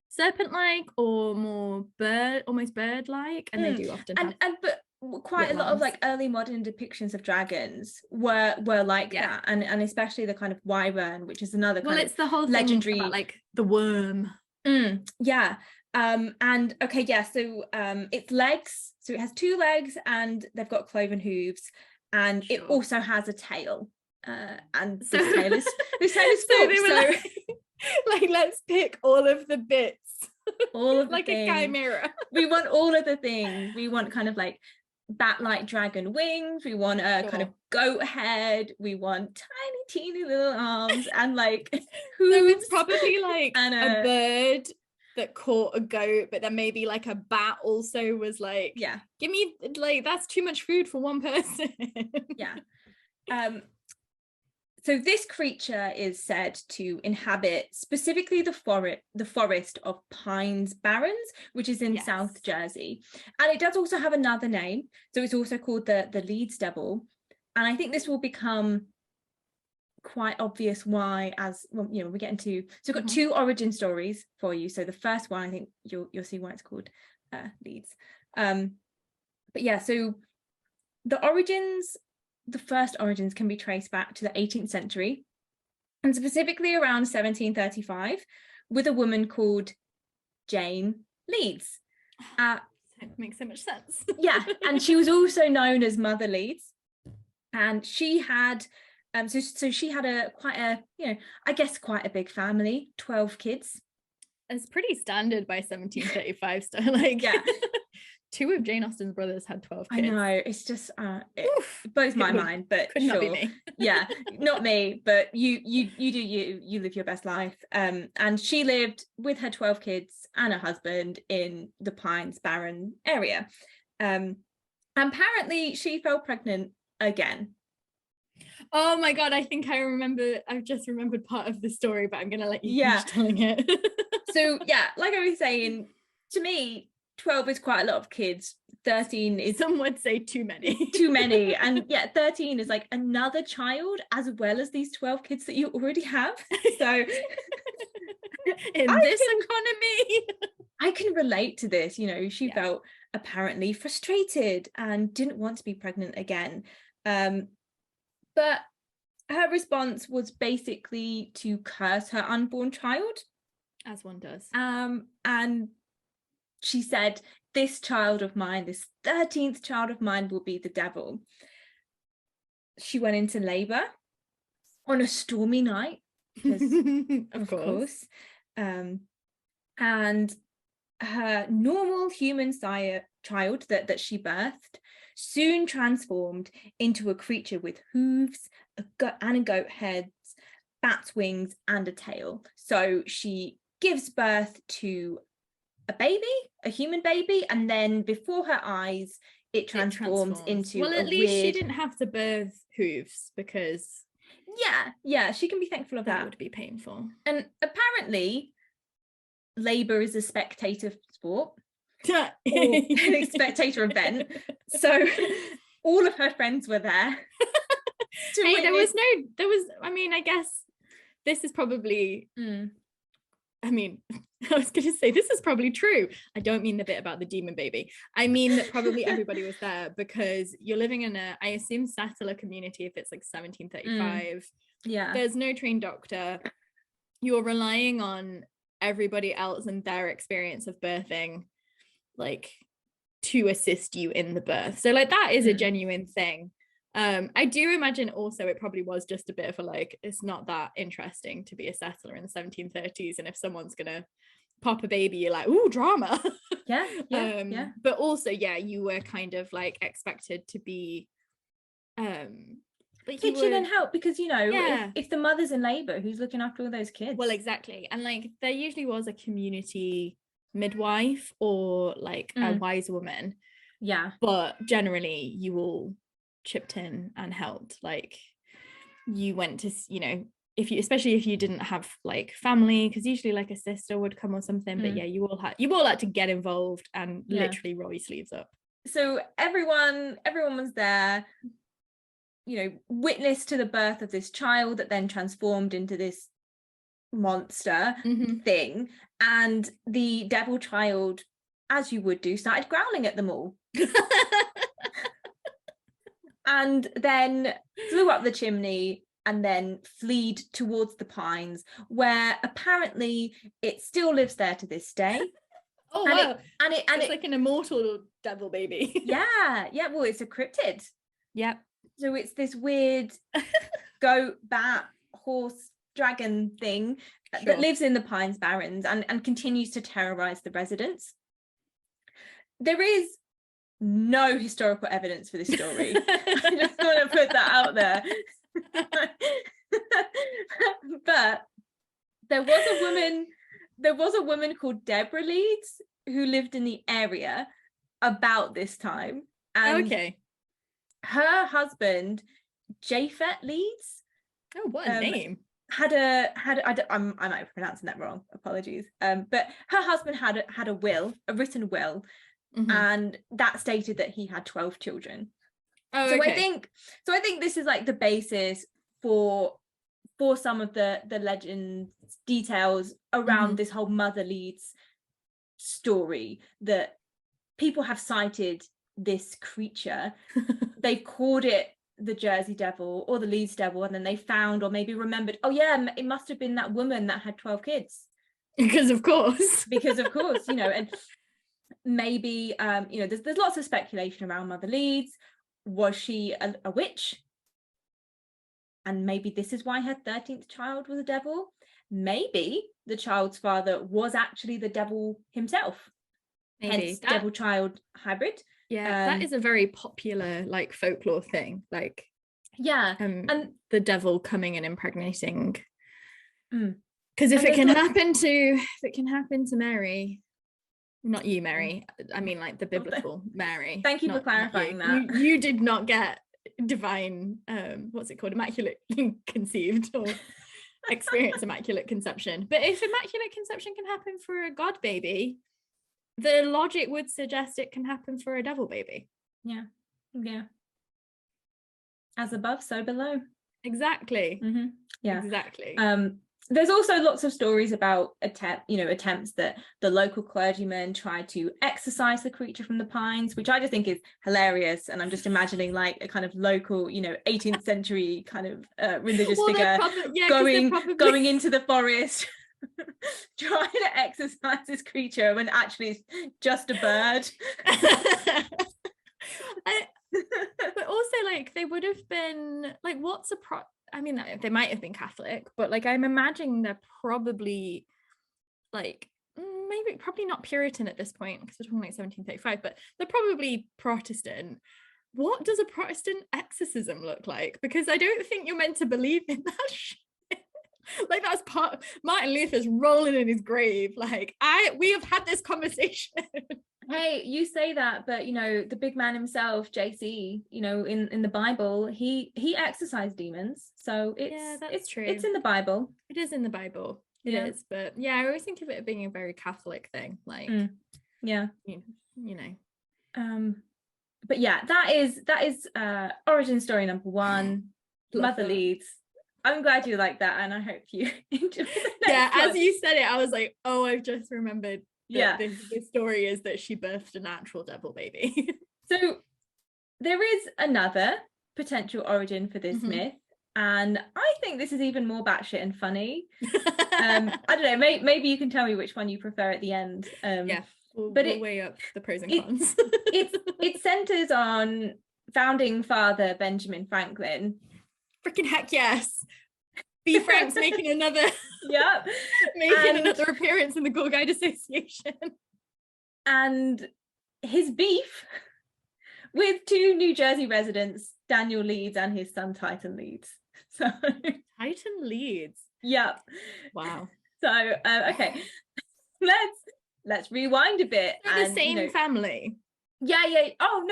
serpent-like or more almost bird-like, and they do often but quite a lot of like early modern depictions of dragons were like that, and especially the kind of wyvern, which is another kind of the whole legendary about, like the worm. And so its legs, so it has 2 legs and they've got cloven hooves, and it also has a tail, and so this tail is forked, like let's pick all of the bits, all of the like things. A chimera. We want all of the things. We want kind of like bat-like dragon wings, we want a kind of goat head, we want tiny teeny little arms, and like hooves. So it's probably like and a bird that caught a goat, but then maybe like a bat also was like, give me, like, that's too much food for one person. So this creature is said to inhabit specifically the forest of Pines Barrens, which is in South Jersey. And it does also have another name. So it's also called the Leeds Devil. And I think this will become quite obvious why, as well, we get into, so we've got 2 origin stories for you. So the first one, I think you'll see why it's called Leeds. But yeah, so the first origins can be traced back to the 18th century, and specifically around 1735, with a woman called Jane Leeds. It makes so much sense. And she was also known as Mother Leeds, and she had so she had quite a big family, 12 kids. It's pretty standard by 1735 style, like 2 of Jane Austen's brothers had 12 kids. I know, it's just it blows my mind, but could not be me. Not me, but you do you live your best life. And she lived with her 12 kids and her husband in the Pines Barren area. Apparently she fell pregnant again. Oh my god, I think I've just remembered part of the story, but I'm gonna let you finish telling it. So like I was saying, to me 12 is quite a lot of kids. 13 is, some would say, too many. And 13 is like another child as well as these 12 kids that you already have. So in this economy, I can relate to this. She felt apparently frustrated and didn't want to be pregnant again, but her response was basically to curse her unborn child, as one does. And she said, this child of mine, this 13th child of mine, will be the devil. She went into labor on a stormy night, because of course. And her normal human child that she birthed soon transformed into a creature with hooves, and a goat head, bat's wings, and a tail. So she gives birth to a human baby, and then before her eyes it transforms into at least she didn't have to birth hooves, because she can be thankful of that. Would be painful. And apparently labor is a spectator sport, or a spectator event, so all of her friends were there. I guess this is probably I was going to say this is probably true. I don't mean the bit about the demon baby. I mean that probably everybody was there, because you're living in I assume, settler community if it's like 1735. There's no trained doctor. You're relying on everybody else and their experience of birthing, like, to assist you in the birth. So like that is a genuine thing. I do imagine also it probably was just a bit of a like, it's not that interesting to be a settler in the 1730s, and if someone's gonna pop a baby, you're like, ooh, drama. Yeah. But also, yeah, you were kind of like expected to be like pitch in and help, because if the mother's in labor, who's looking after all those kids? Well, exactly. And like there usually was a community midwife or like a wise woman, but generally you all chipped in and helped. Like you went to, especially if you didn't have like family, because usually like a sister would come or something, but yeah, you all had to get involved and literally roll your sleeves up. So everyone was there, witness to the birth of this child that then transformed into this monster thing, and the devil child, as you would do, started growling at them all. And then flew up the chimney and then fled towards the pines, where apparently it still lives there to this day. Oh, wow. It's like an immortal devil baby. Yeah, well, it's a cryptid. Yep. So it's this weird goat, bat, horse, dragon thing that lives in the Pines Barrens and continues to terrorize the residents. There is no historical evidence for this story. I just want to put that out there. But there was a woman called Deborah Leeds who lived in the area about this time, and her husband Japhet Leeds, what a name, I might be pronouncing that wrong, apologies, but her husband had a written will, and that stated that he had 12 children. So I think this is like the basis for some of the legend details around this whole Mother Leeds story, that people have cited this creature. They've called it the Jersey Devil or the Leeds Devil, and then they found or maybe remembered, oh yeah, it must have been that woman that had 12 kids. Because of course, and maybe there's lots of speculation around Mother Leeds. Was she a witch? And maybe this is why her 13th child was a devil. Maybe the child's father was actually the devil himself. Maybe. Hence devil child hybrid. Yeah, that is a very popular like folklore thing. Like, and the devil coming and impregnating. Because if it can happen to Mary, not you, Mary, I mean like the biblical Mary. Thank you for clarifying that. You did not get divine, what's it called, immaculate conceived or experience immaculate conception. But if immaculate conception can happen for a god baby, the logic would suggest it can happen for a devil baby. Yeah. As above, so below. Exactly. Yeah. Exactly. There's also lots of stories about attempts that the local clergyman tried to exorcise the creature from the pines, which I just think is hilarious. And I'm just imagining like a kind of local, 18th century kind of religious figure going into the forest, trying to exorcise this creature when actually it's just a bird. But also like they would have been like, I mean, they might have been Catholic, but like I'm imagining they're probably like probably not Puritan at this point, because we're talking like 1735, but they're probably Protestant. What does a Protestant exorcism look like? Because I don't think you're meant to believe in that shit. Like that's part Martin Luther's rolling in his grave. Like we have had this conversation. Hey, you say that, but the big man himself, JC, in the Bible, he exorcised demons. So it's true. It's in the Bible. It is in the Bible. It is. But yeah, I always think of it being a very Catholic thing. Like but yeah, that is origin story number 1. Mother Leeds. I'm glad you like that, and I hope you enjoy the next one. As you said it, I was like, oh, I've just remembered. The story is that she birthed a natural devil baby. So there is another potential origin for this myth, and I think this is even more batshit and funny. I don't know, maybe you can tell me which one you prefer at the end. We'll weigh up the pros and cons. It centers on founding father Benjamin Franklin. Freaking heck yes. B. Frank's making another Yep. another appearance in the Ghoul Guides Association. And his beef with two New Jersey residents, Daniel Leeds and his son Titan Leeds. So Titan Leeds. Yep. Wow. So okay, let's rewind a bit. They're the same family. Yeah. Oh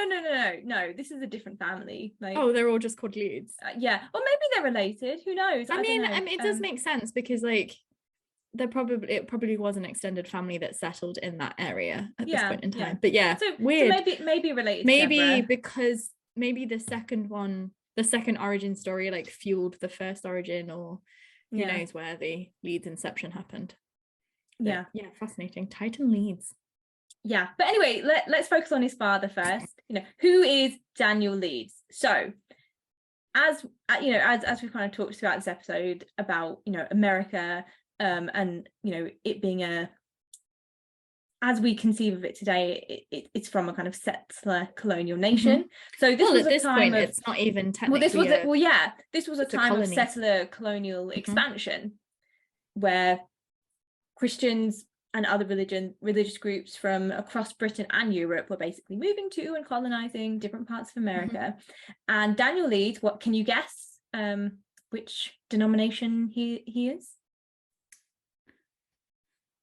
no. This is a different family. Like, oh, they're all just called Leeds. Yeah, or maybe they're related. Who knows? I mean, it does make sense because like it probably was an extended family that settled in that area at this point in time. Yeah. But yeah, so weird. So maybe related. Maybe together. Because maybe the second origin story like fueled the first origin, or who knows where the Leeds inception happened. But, yeah, fascinating. Titan Leeds. Yeah, but anyway, let's focus on his father first. Who is Daniel Leeds? So as we kind of talked throughout this episode about America, and it being as we conceive of it today, it's from a kind of settler colonial nation. So this was at this point it's not even technically this was a time of settler colonial expansion, where Christians and other religious groups from across Britain and Europe were basically moving to and colonizing different parts of America. And Daniel Leeds, what can you guess which denomination he is?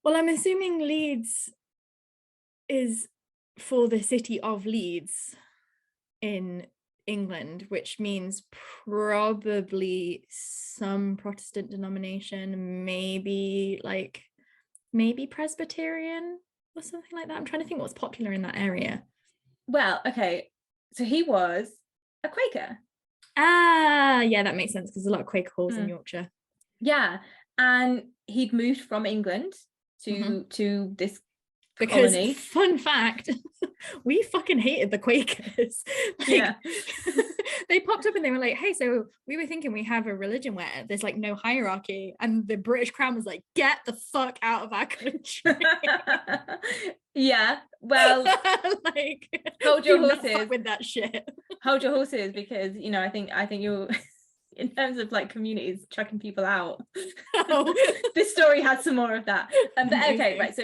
Well, I'm assuming Leeds is for the city of Leeds in England, which means probably some Protestant denomination, maybe Presbyterian or something like that. I'm trying to think what's popular in that area. Well, okay, so he was a Quaker. Yeah, that makes sense because there's a lot of Quaker halls in Yorkshire. Yeah, and he'd moved from England to this colony. Fun fact, we fucking hated the Quakers. They popped up and they were like, hey, so we were thinking we have a religion where there's like no hierarchy, and the British Crown was like, get the fuck out of our country. Yeah, well, like, hold your horses with that shit. Hold your horses, because I think you're in terms of like communities chucking people out. This story has some more of that. But okay, right,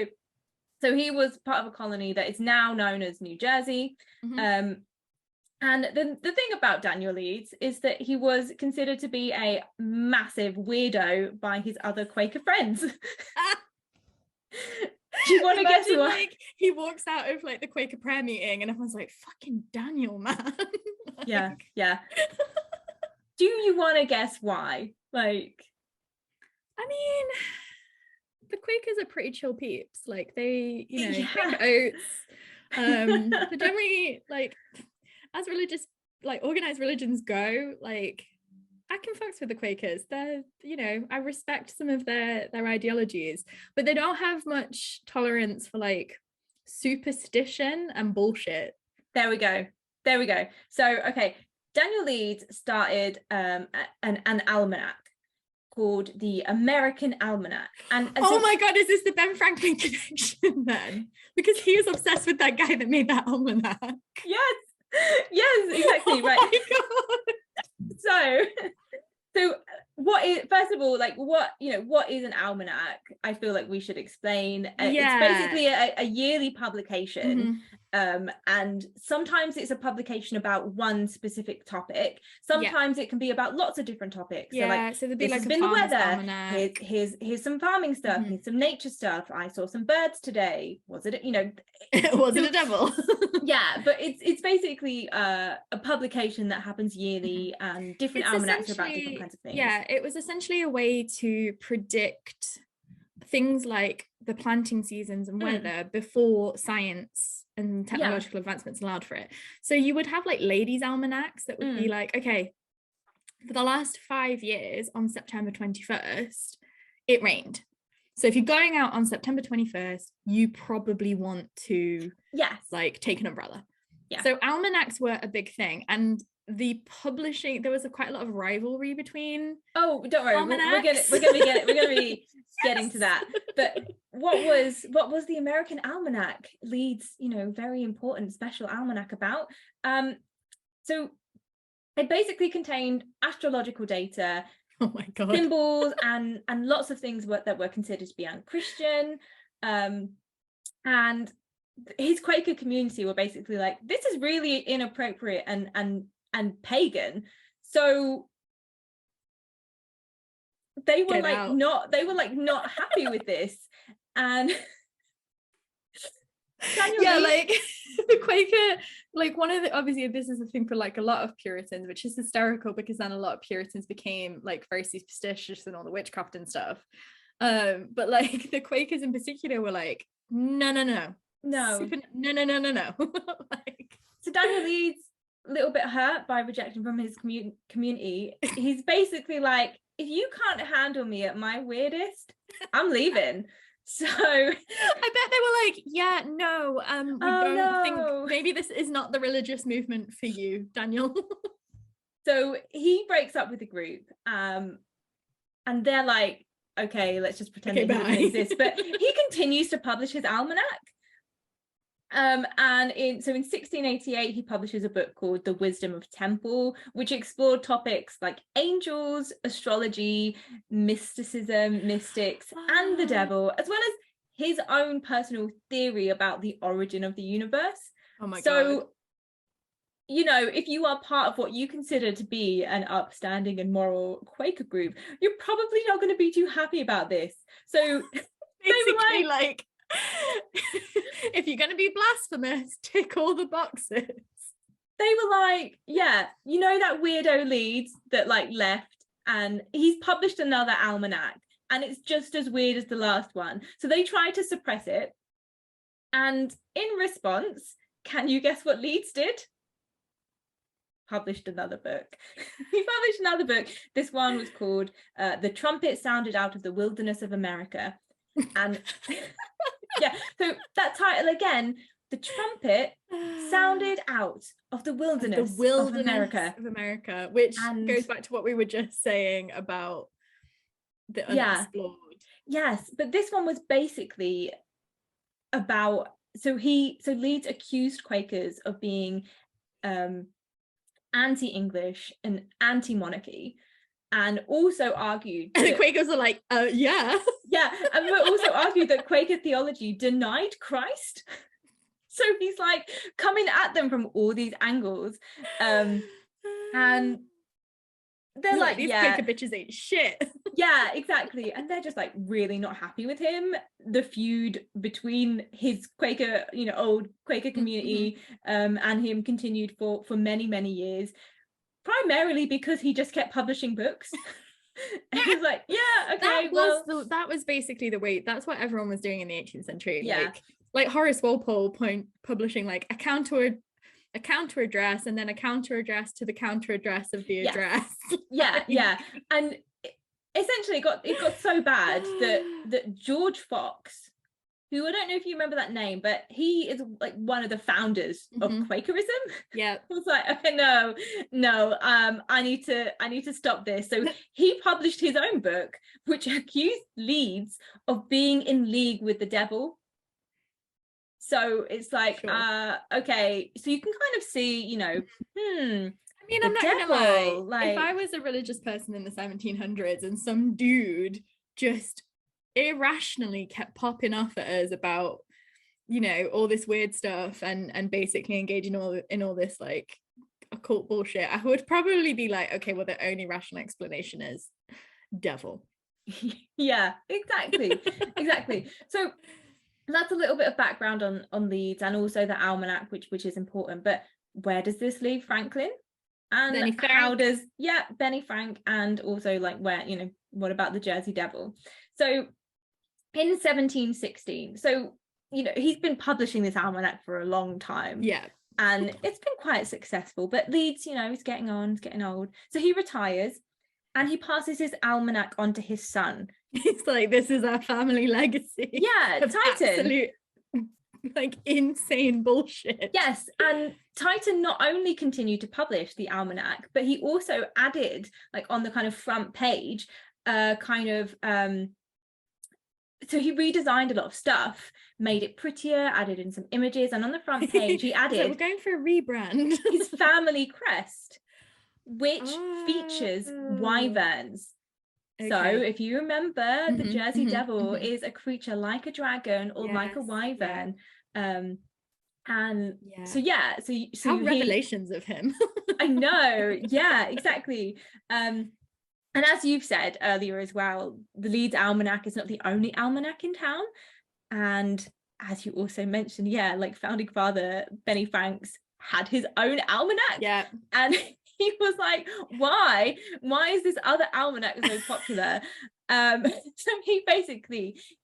so he was part of a colony that is now known as New Jersey. And the thing about Daniel Leeds is that he was considered to be a massive weirdo by his other Quaker friends. Do you want to guess what? Like, he walks out of like the Quaker prayer meeting and everyone's like, fucking Daniel, man. Yeah. Do you want to guess why? Like, I mean, the Quakers are pretty chill peeps. Like, they, drink oats. They're generally like, as religious, like organized religions go, like I can fucks with the Quakers. They're, I respect some of their ideologies, but they don't have much tolerance for like superstition and bullshit. There we go. So, okay, Daniel Leeds started an almanac called the American Almanac. And oh my God, is this the Ben Franklin connection then? Because he was obsessed with that guy that made that almanac. Yes, exactly. Right. Oh my God. So what is, first of all, like what is an almanac? I feel like we should explain. It's basically a yearly publication. And sometimes it's a publication about one specific topic. Sometimes it can be about lots of different topics. So there'd be like the weather. Here's some farming stuff. Here's some nature stuff. I saw some birds today. Was it was it a devil? Yeah, but it's basically a publication that happens yearly, and different almanacs are about different kinds of things. Yeah, it was essentially a way to predict things like the planting seasons and weather before science and technological advancements allowed for it. So you would have like ladies' almanacs that would be like, okay, for the last 5 years on September 21st, it rained. So if you're going out on September 21st, you probably want to like take an umbrella. Yeah. So almanacs were a big thing, and the publishing, there was quite a lot of rivalry between. Oh, don't worry, we're gonna be getting to that. But what was the American Almanac, Leeds, very important special almanac about? So it basically contained astrological data, oh my god, symbols, and lots of things that were considered to be un-Christian. And his Quaker community were basically like, this is really inappropriate and pagan. So they were not happy with this. And yeah, like the Quaker, like one of the, obviously this is a thing for like a lot of Puritans, which is hysterical because then a lot of Puritans became like very superstitious and all the witchcraft and stuff. But like the Quakers in particular were like, no. Like, so Daniel Leeds, a little bit hurt by rejection from his community. He's basically like, if you can't handle me at my weirdest, I'm leaving. So I bet they were like, yeah, no, we don't think, maybe this is not the religious movement for you, Daniel. So he breaks up with the group, and they're like, okay, let's just pretend that he doesn't exist. But he continues to publish his almanac. And in 1688 he publishes a book called The Wisdom of Temple, which explored topics like angels, astrology, mysticism, mystics, and the devil, as well as his own personal theory about the origin of the universe. Oh my god. So, you know, if you are part of what you consider to be an upstanding and moral Quaker group, you're probably not going to be too happy about this. So basically like if you're going to be blasphemous, tick all the boxes. They were like, yeah, you know that weirdo Leeds that like left, and he's published another almanac and it's just as weird as the last one. So they tried to suppress it. And in response, can you guess what Leeds did? Published another book. He published another book. This one was called The Trumpet Sounded Out of the Wilderness of America. And yeah, so that title again, The Trumpet Sounded Out of the Wilderness, of America, which goes back to what we were just saying about the unexplored. Yes, but this one was basically about, so Leeds accused Quakers of being anti-English and anti-monarchy, and also argued and the Quakers are like, yeah, and also argued that Quaker theology denied Christ. So he's like coming at them from all these angles, and they're like, these Quaker bitches ain't shit. Yeah, exactly. And they're just like really not happy with him. The feud between his Quaker, old Quaker community and him continued for many years, primarily because he just kept publishing books. And he was like, yeah, okay, that was basically the way, that's what everyone was doing in the 18th century. Like Horace Walpole publishing like a counter address and then a counter address to the counter address of the address. Yeah. And essentially it got so bad that George Fox, who I don't know if you remember that name, but he is like one of the founders of Quakerism. Yeah. I was like, okay, no, I need to stop this. So he published his own book, which accused Leeds of being in league with the devil. So it's like, sure. Okay, so you can kind of see, I mean, I'm not gonna lie, like, if I was a religious person in the 1700s and some dude just irrationally kept popping off at us about, all this weird stuff and basically engaging in all this like occult bullshit, I would probably be like, okay, well, the only rational explanation is devil. Yeah, exactly. So that's a little bit of background on Leeds and also the almanac, which is important. But where does this leave Franklin? And how does Benny Frank, and also like where, what about the Jersey Devil? So in 1716, so he's been publishing this almanac for a long time, and it's been quite successful, but Leeds, he's getting on, he's getting old, so he retires and he passes his almanac on to his son. He's like, this is our family legacy. Titan. Absolute, like, insane bullshit. Yes, and Titan not only continued to publish the almanac, but he also added, like, on the kind of front page, kind of so he redesigned a lot of stuff, made it prettier, added in some images, and on the front page he added so we're going for a rebrand. his family crest, which features wyverns. Okay. So if you remember, the Jersey Devil is a creature like a dragon or like a wyvern. And so how revelations of him. I know, yeah, exactly. And as you've said earlier as well, the Leeds Almanac is not the only almanac in town. And as you also mentioned, like founding father Benny Franks had his own almanac. Yeah. And he was like, why is this other almanac so popular? So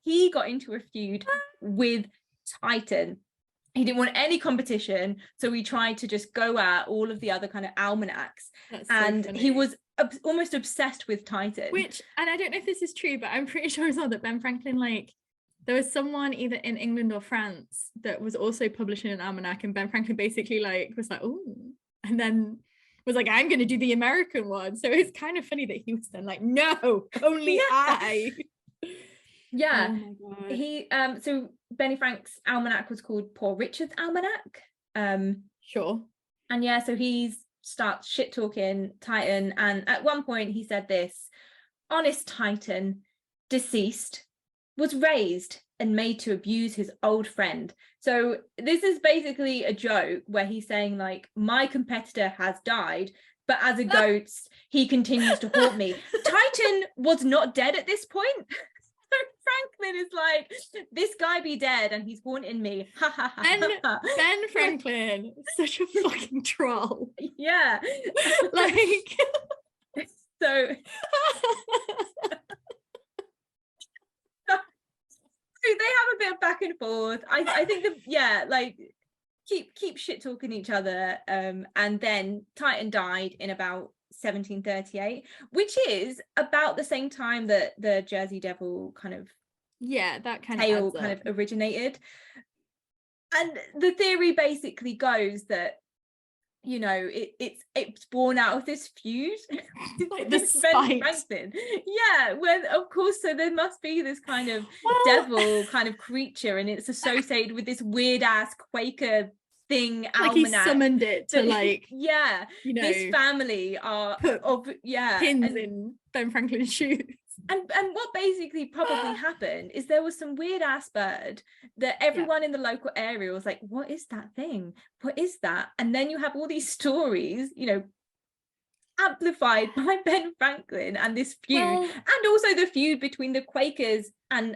he got into a feud with Titan. He didn't want any competition, so he tried to just go at all of the other kind of almanacs. And he was almost obsessed with Titan. And I don't know if this is true, but I'm pretty sure as well that Ben Franklin, like, there was someone either in England or France that was also publishing an almanac, and Ben Franklin basically like was like, oh, and then was like, I'm going to do the American one. So it's kind of funny that he was then like, no, only I. Yeah. Oh my God. He so Benny Frank's almanac was called Poor Richard's Almanac. Sure. And so he starts shit talking Titan, and at one point he said this: honest Titan, deceased, was raised and made to abuse his old friend. So this is basically a joke where he's saying like, my competitor has died, but as a ghost he continues to haunt me. Titan was not dead at this point. So Franklin is like, this guy be dead and he's haunting me. Ben Franklin, such a fucking troll. Yeah. Like so they have a bit of back and forth. I think like keep shit talking each other. And then Titan died in about 1738, which is about the same time that the Jersey Devil kind of that kind tale of kind of originated. And the theory basically goes that it's born out of this feud. Like the spite. When of course, so there must be this kind of devil kind of creature, and it's associated with this weird ass Quaker thing, like almanac. He summoned it to like this family are pins in Ben Franklin's shoes. And what basically probably happened is there was some weird ass bird that everyone in the local area was like, what is that thing? What is that? And then you have all these stories, amplified by Ben Franklin and this feud, and also the feud between the Quakers and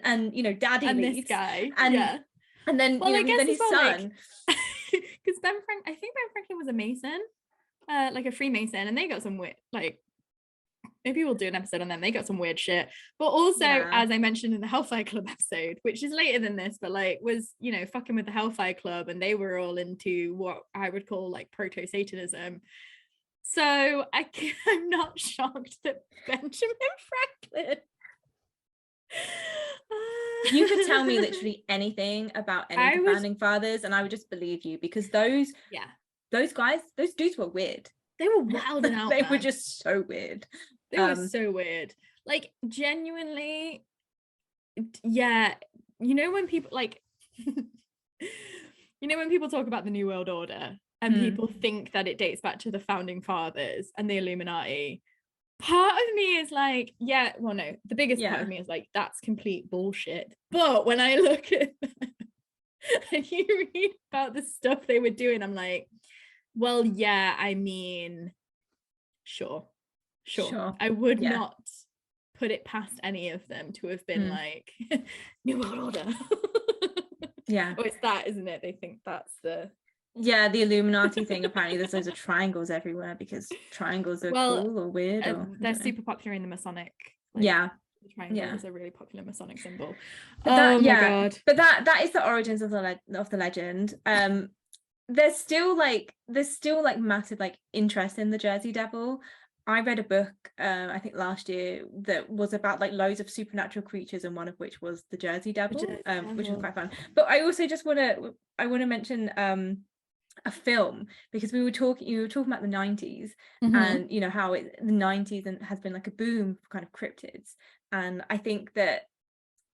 Daddy and Leeds, this guy, and then then his son. Because I think Ben Franklin was a Mason, like a Freemason, and they got some weird, like, maybe we'll do an episode on them. They got some weird shit. But also, as I mentioned in the Hellfire Club episode, which is later than this, but like was, fucking with the Hellfire Club, and they were all into what I would call like proto-Satanism. So I'm not shocked that Benjamin Franklin. You could tell me literally anything about any of the founding fathers and I would just believe you, because those guys, those dudes were weird. They were wild and out. They were just so weird. They were so weird. Like, genuinely, when people like when people talk about the New World Order and people think that it dates back to the founding fathers and the Illuminati, part of me is like, the biggest part of me is like, that's complete bullshit. But when I look at them and you read about the stuff they were doing, I'm like, well, I mean, sure. I would not put it past any of them to have been like New World Order. Or it's that, isn't it? They think that's the Illuminati thing. Apparently there's loads of triangles everywhere because triangles are cool or weird, or they're super popular in the Masonic. The triangle is a really popular Masonic symbol. But my God. But that is the origins of the legend. There's still massive like interest in the Jersey Devil. I read a book I think last year that was about like loads of supernatural creatures, and one of which was the Jersey Devil, which was quite fun. But I also just want to mention a film, because you were talking about the 90s and how the 90s has been like a boom for kind of cryptids, and I think that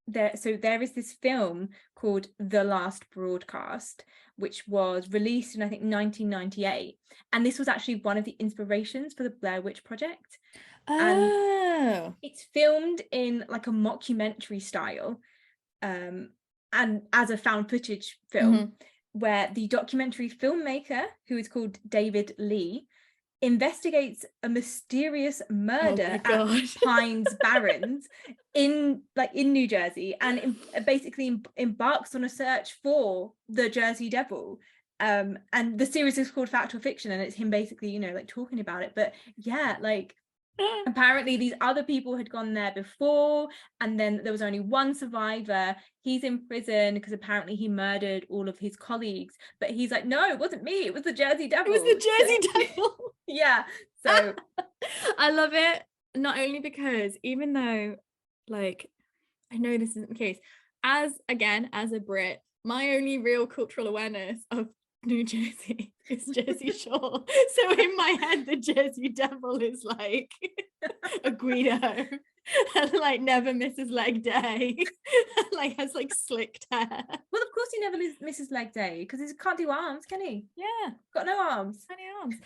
there is this film called The Last Broadcast, which was released in, I think, 1998, and this was actually one of the inspirations for the Blair Witch Project. And it's filmed in like a mockumentary style, and as a found footage film, where the documentary filmmaker, who is called David Lee, investigates a mysterious murder at Pines Barrens in New Jersey, and basically embarks on a search for the Jersey Devil. And the series is called Fact or Fiction, and it's him basically, you know, like talking about it. But yeah, like apparently these other people had gone there before, and then there was only one survivor. He's in prison because apparently he murdered all of his colleagues, but he's like, no, it wasn't me, it was the Jersey Devil. It was the Jersey Devil. Yeah, so I love it, not only because, even though, like, I know this isn't the case, as a Brit, my only real cultural awareness of New Jersey is Jersey Shore. So in my head, the Jersey Devil is like a Guido, and like never misses leg day, and like has like slicked hair. Well, of course he never misses leg day, because he can't do arms, can he? Yeah, got no arms. Tiny arms.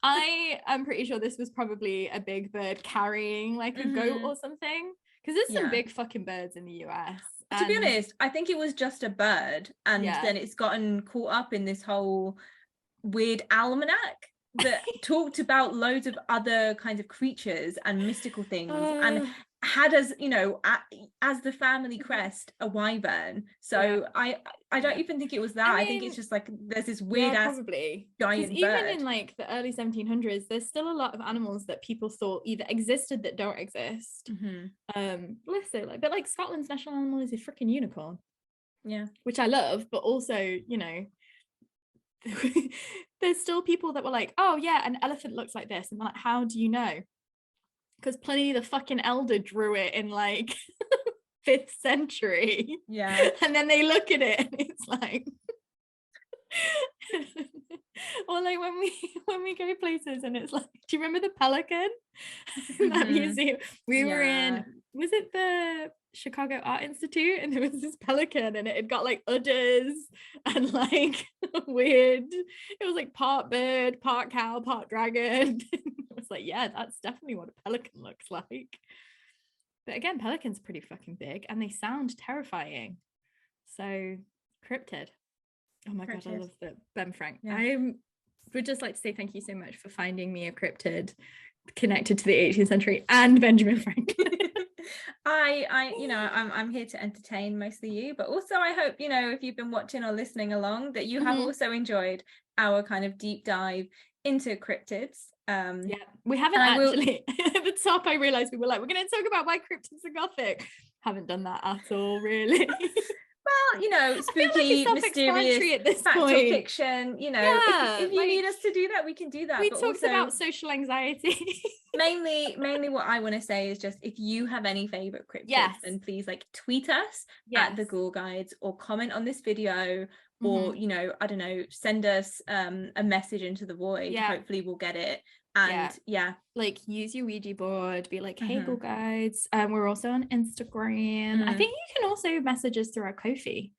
I am pretty sure this was probably a big bird carrying like a goat or something, because there's some big fucking birds in the US. To be honest, I think it was just a bird, and then it's gotten caught up in this whole weird almanac that talked about loads of other kinds of creatures and mystical things, and had, as you know, as the family crest, a wyvern. So I don't even think it was that. I think it's just like there's this weird ass probably giant bird. Even in like the early 1700s, there's still a lot of animals that people thought either existed that don't exist. Bless it, like, but like Scotland's national animal is a freaking unicorn. Yeah, which I love, but also, you know, there's still people that were like, oh yeah, an elephant looks like this, and they're like, how do you know? Because Pliny the fucking Elder drew it in like 5th century. Yeah. And then they look at it and it's like or like when we go places and it's like, do you remember the pelican in that museum? We were in, was it the Chicago Art Institute, and there was this pelican and it had got like udders and like weird, it was like part bird, part cow, part dragon. I was like, yeah, that's definitely what a pelican looks like. But again, pelicans are pretty fucking big and they sound terrifying. So cryptid. Oh my god, I love that. Ben Frank. I would just like to say thank you so much for finding me a cryptid connected to the 18th century and Benjamin Franklin. I you know, I'm here to entertain mostly you, but also I hope, you know, if you've been watching or listening along, that you have also enjoyed our kind of deep dive into cryptids. We haven't actually at the top I realized we were like, we're going to talk about why cryptids are Gothic. Haven't done that at all, really. Well, you know, spooky, like mysterious, at this fact point. Or fiction, you know, if you need us to do that, we can do that. We talked about social anxiety. mainly what I want to say is just, if you have any favorite cryptids, then please like tweet us at the Ghoul Guides, or comment on this video, or, you know, I don't know, send us a message into the void. Hopefully we'll get it. And like use your Ouija board, be like, hey, Ghoul Guides. We're also on Instagram. I think you can also message us through our Ko-fi.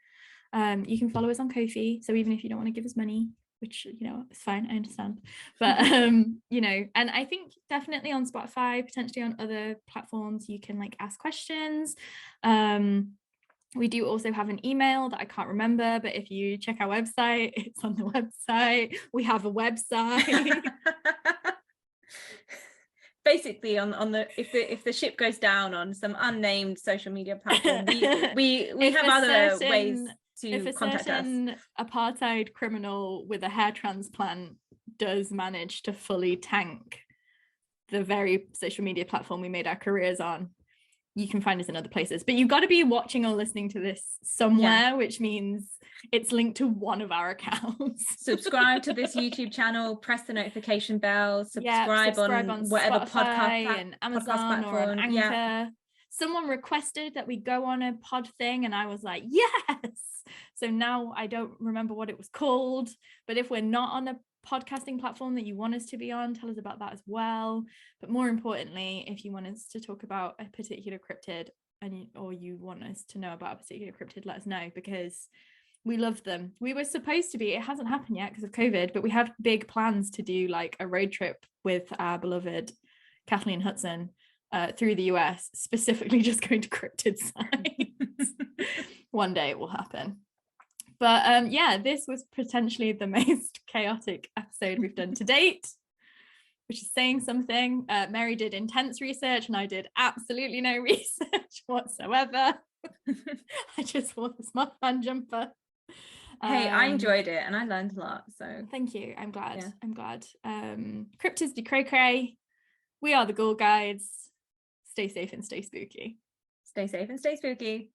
You can follow us on Ko-fi, so even if you don't want to give us money, which, you know, it's fine, I understand, but you know, and I think definitely on Spotify, potentially on other platforms, you can like ask questions. We do also have an email that I can't remember, but if you check our website, it's on the website. We have a website. Basically, on the if the ship goes down on some unnamed social media platform, we have other ways to contact us. If a apartheid criminal with a hair transplant does manage to fully tank the very social media platform we made our careers on, you can find us in other places, but you've got to be watching or listening to this somewhere, which means it's linked to one of our accounts. Subscribe to this YouTube channel, press the notification bell, subscribe on whatever Spotify and Amazon or on Anchor. Someone requested that we go on a pod thing and I was like, yes. So now I don't remember what it was called, but if we're not on a podcasting platform that you want us to be on, tell us about that as well. But more importantly, if you want us to talk about a particular cryptid, or you want us to know about a particular cryptid, let us know, because we love them. We were supposed to be, it hasn't happened yet because of COVID, but we have big plans to do like a road trip with our beloved Kathleen Hudson through the US, specifically just going to cryptid sites. One day it will happen. But yeah, this was potentially the most chaotic episode we've done to date, which is saying something. Mary did intense research and I did absolutely no research whatsoever. I just wore the smart fan jumper. Hey, I enjoyed it and I learned a lot, so thank you. I'm glad. Cryptids be cray cray. We are the Ghoul Guides. Stay safe and stay spooky. Stay safe and stay spooky.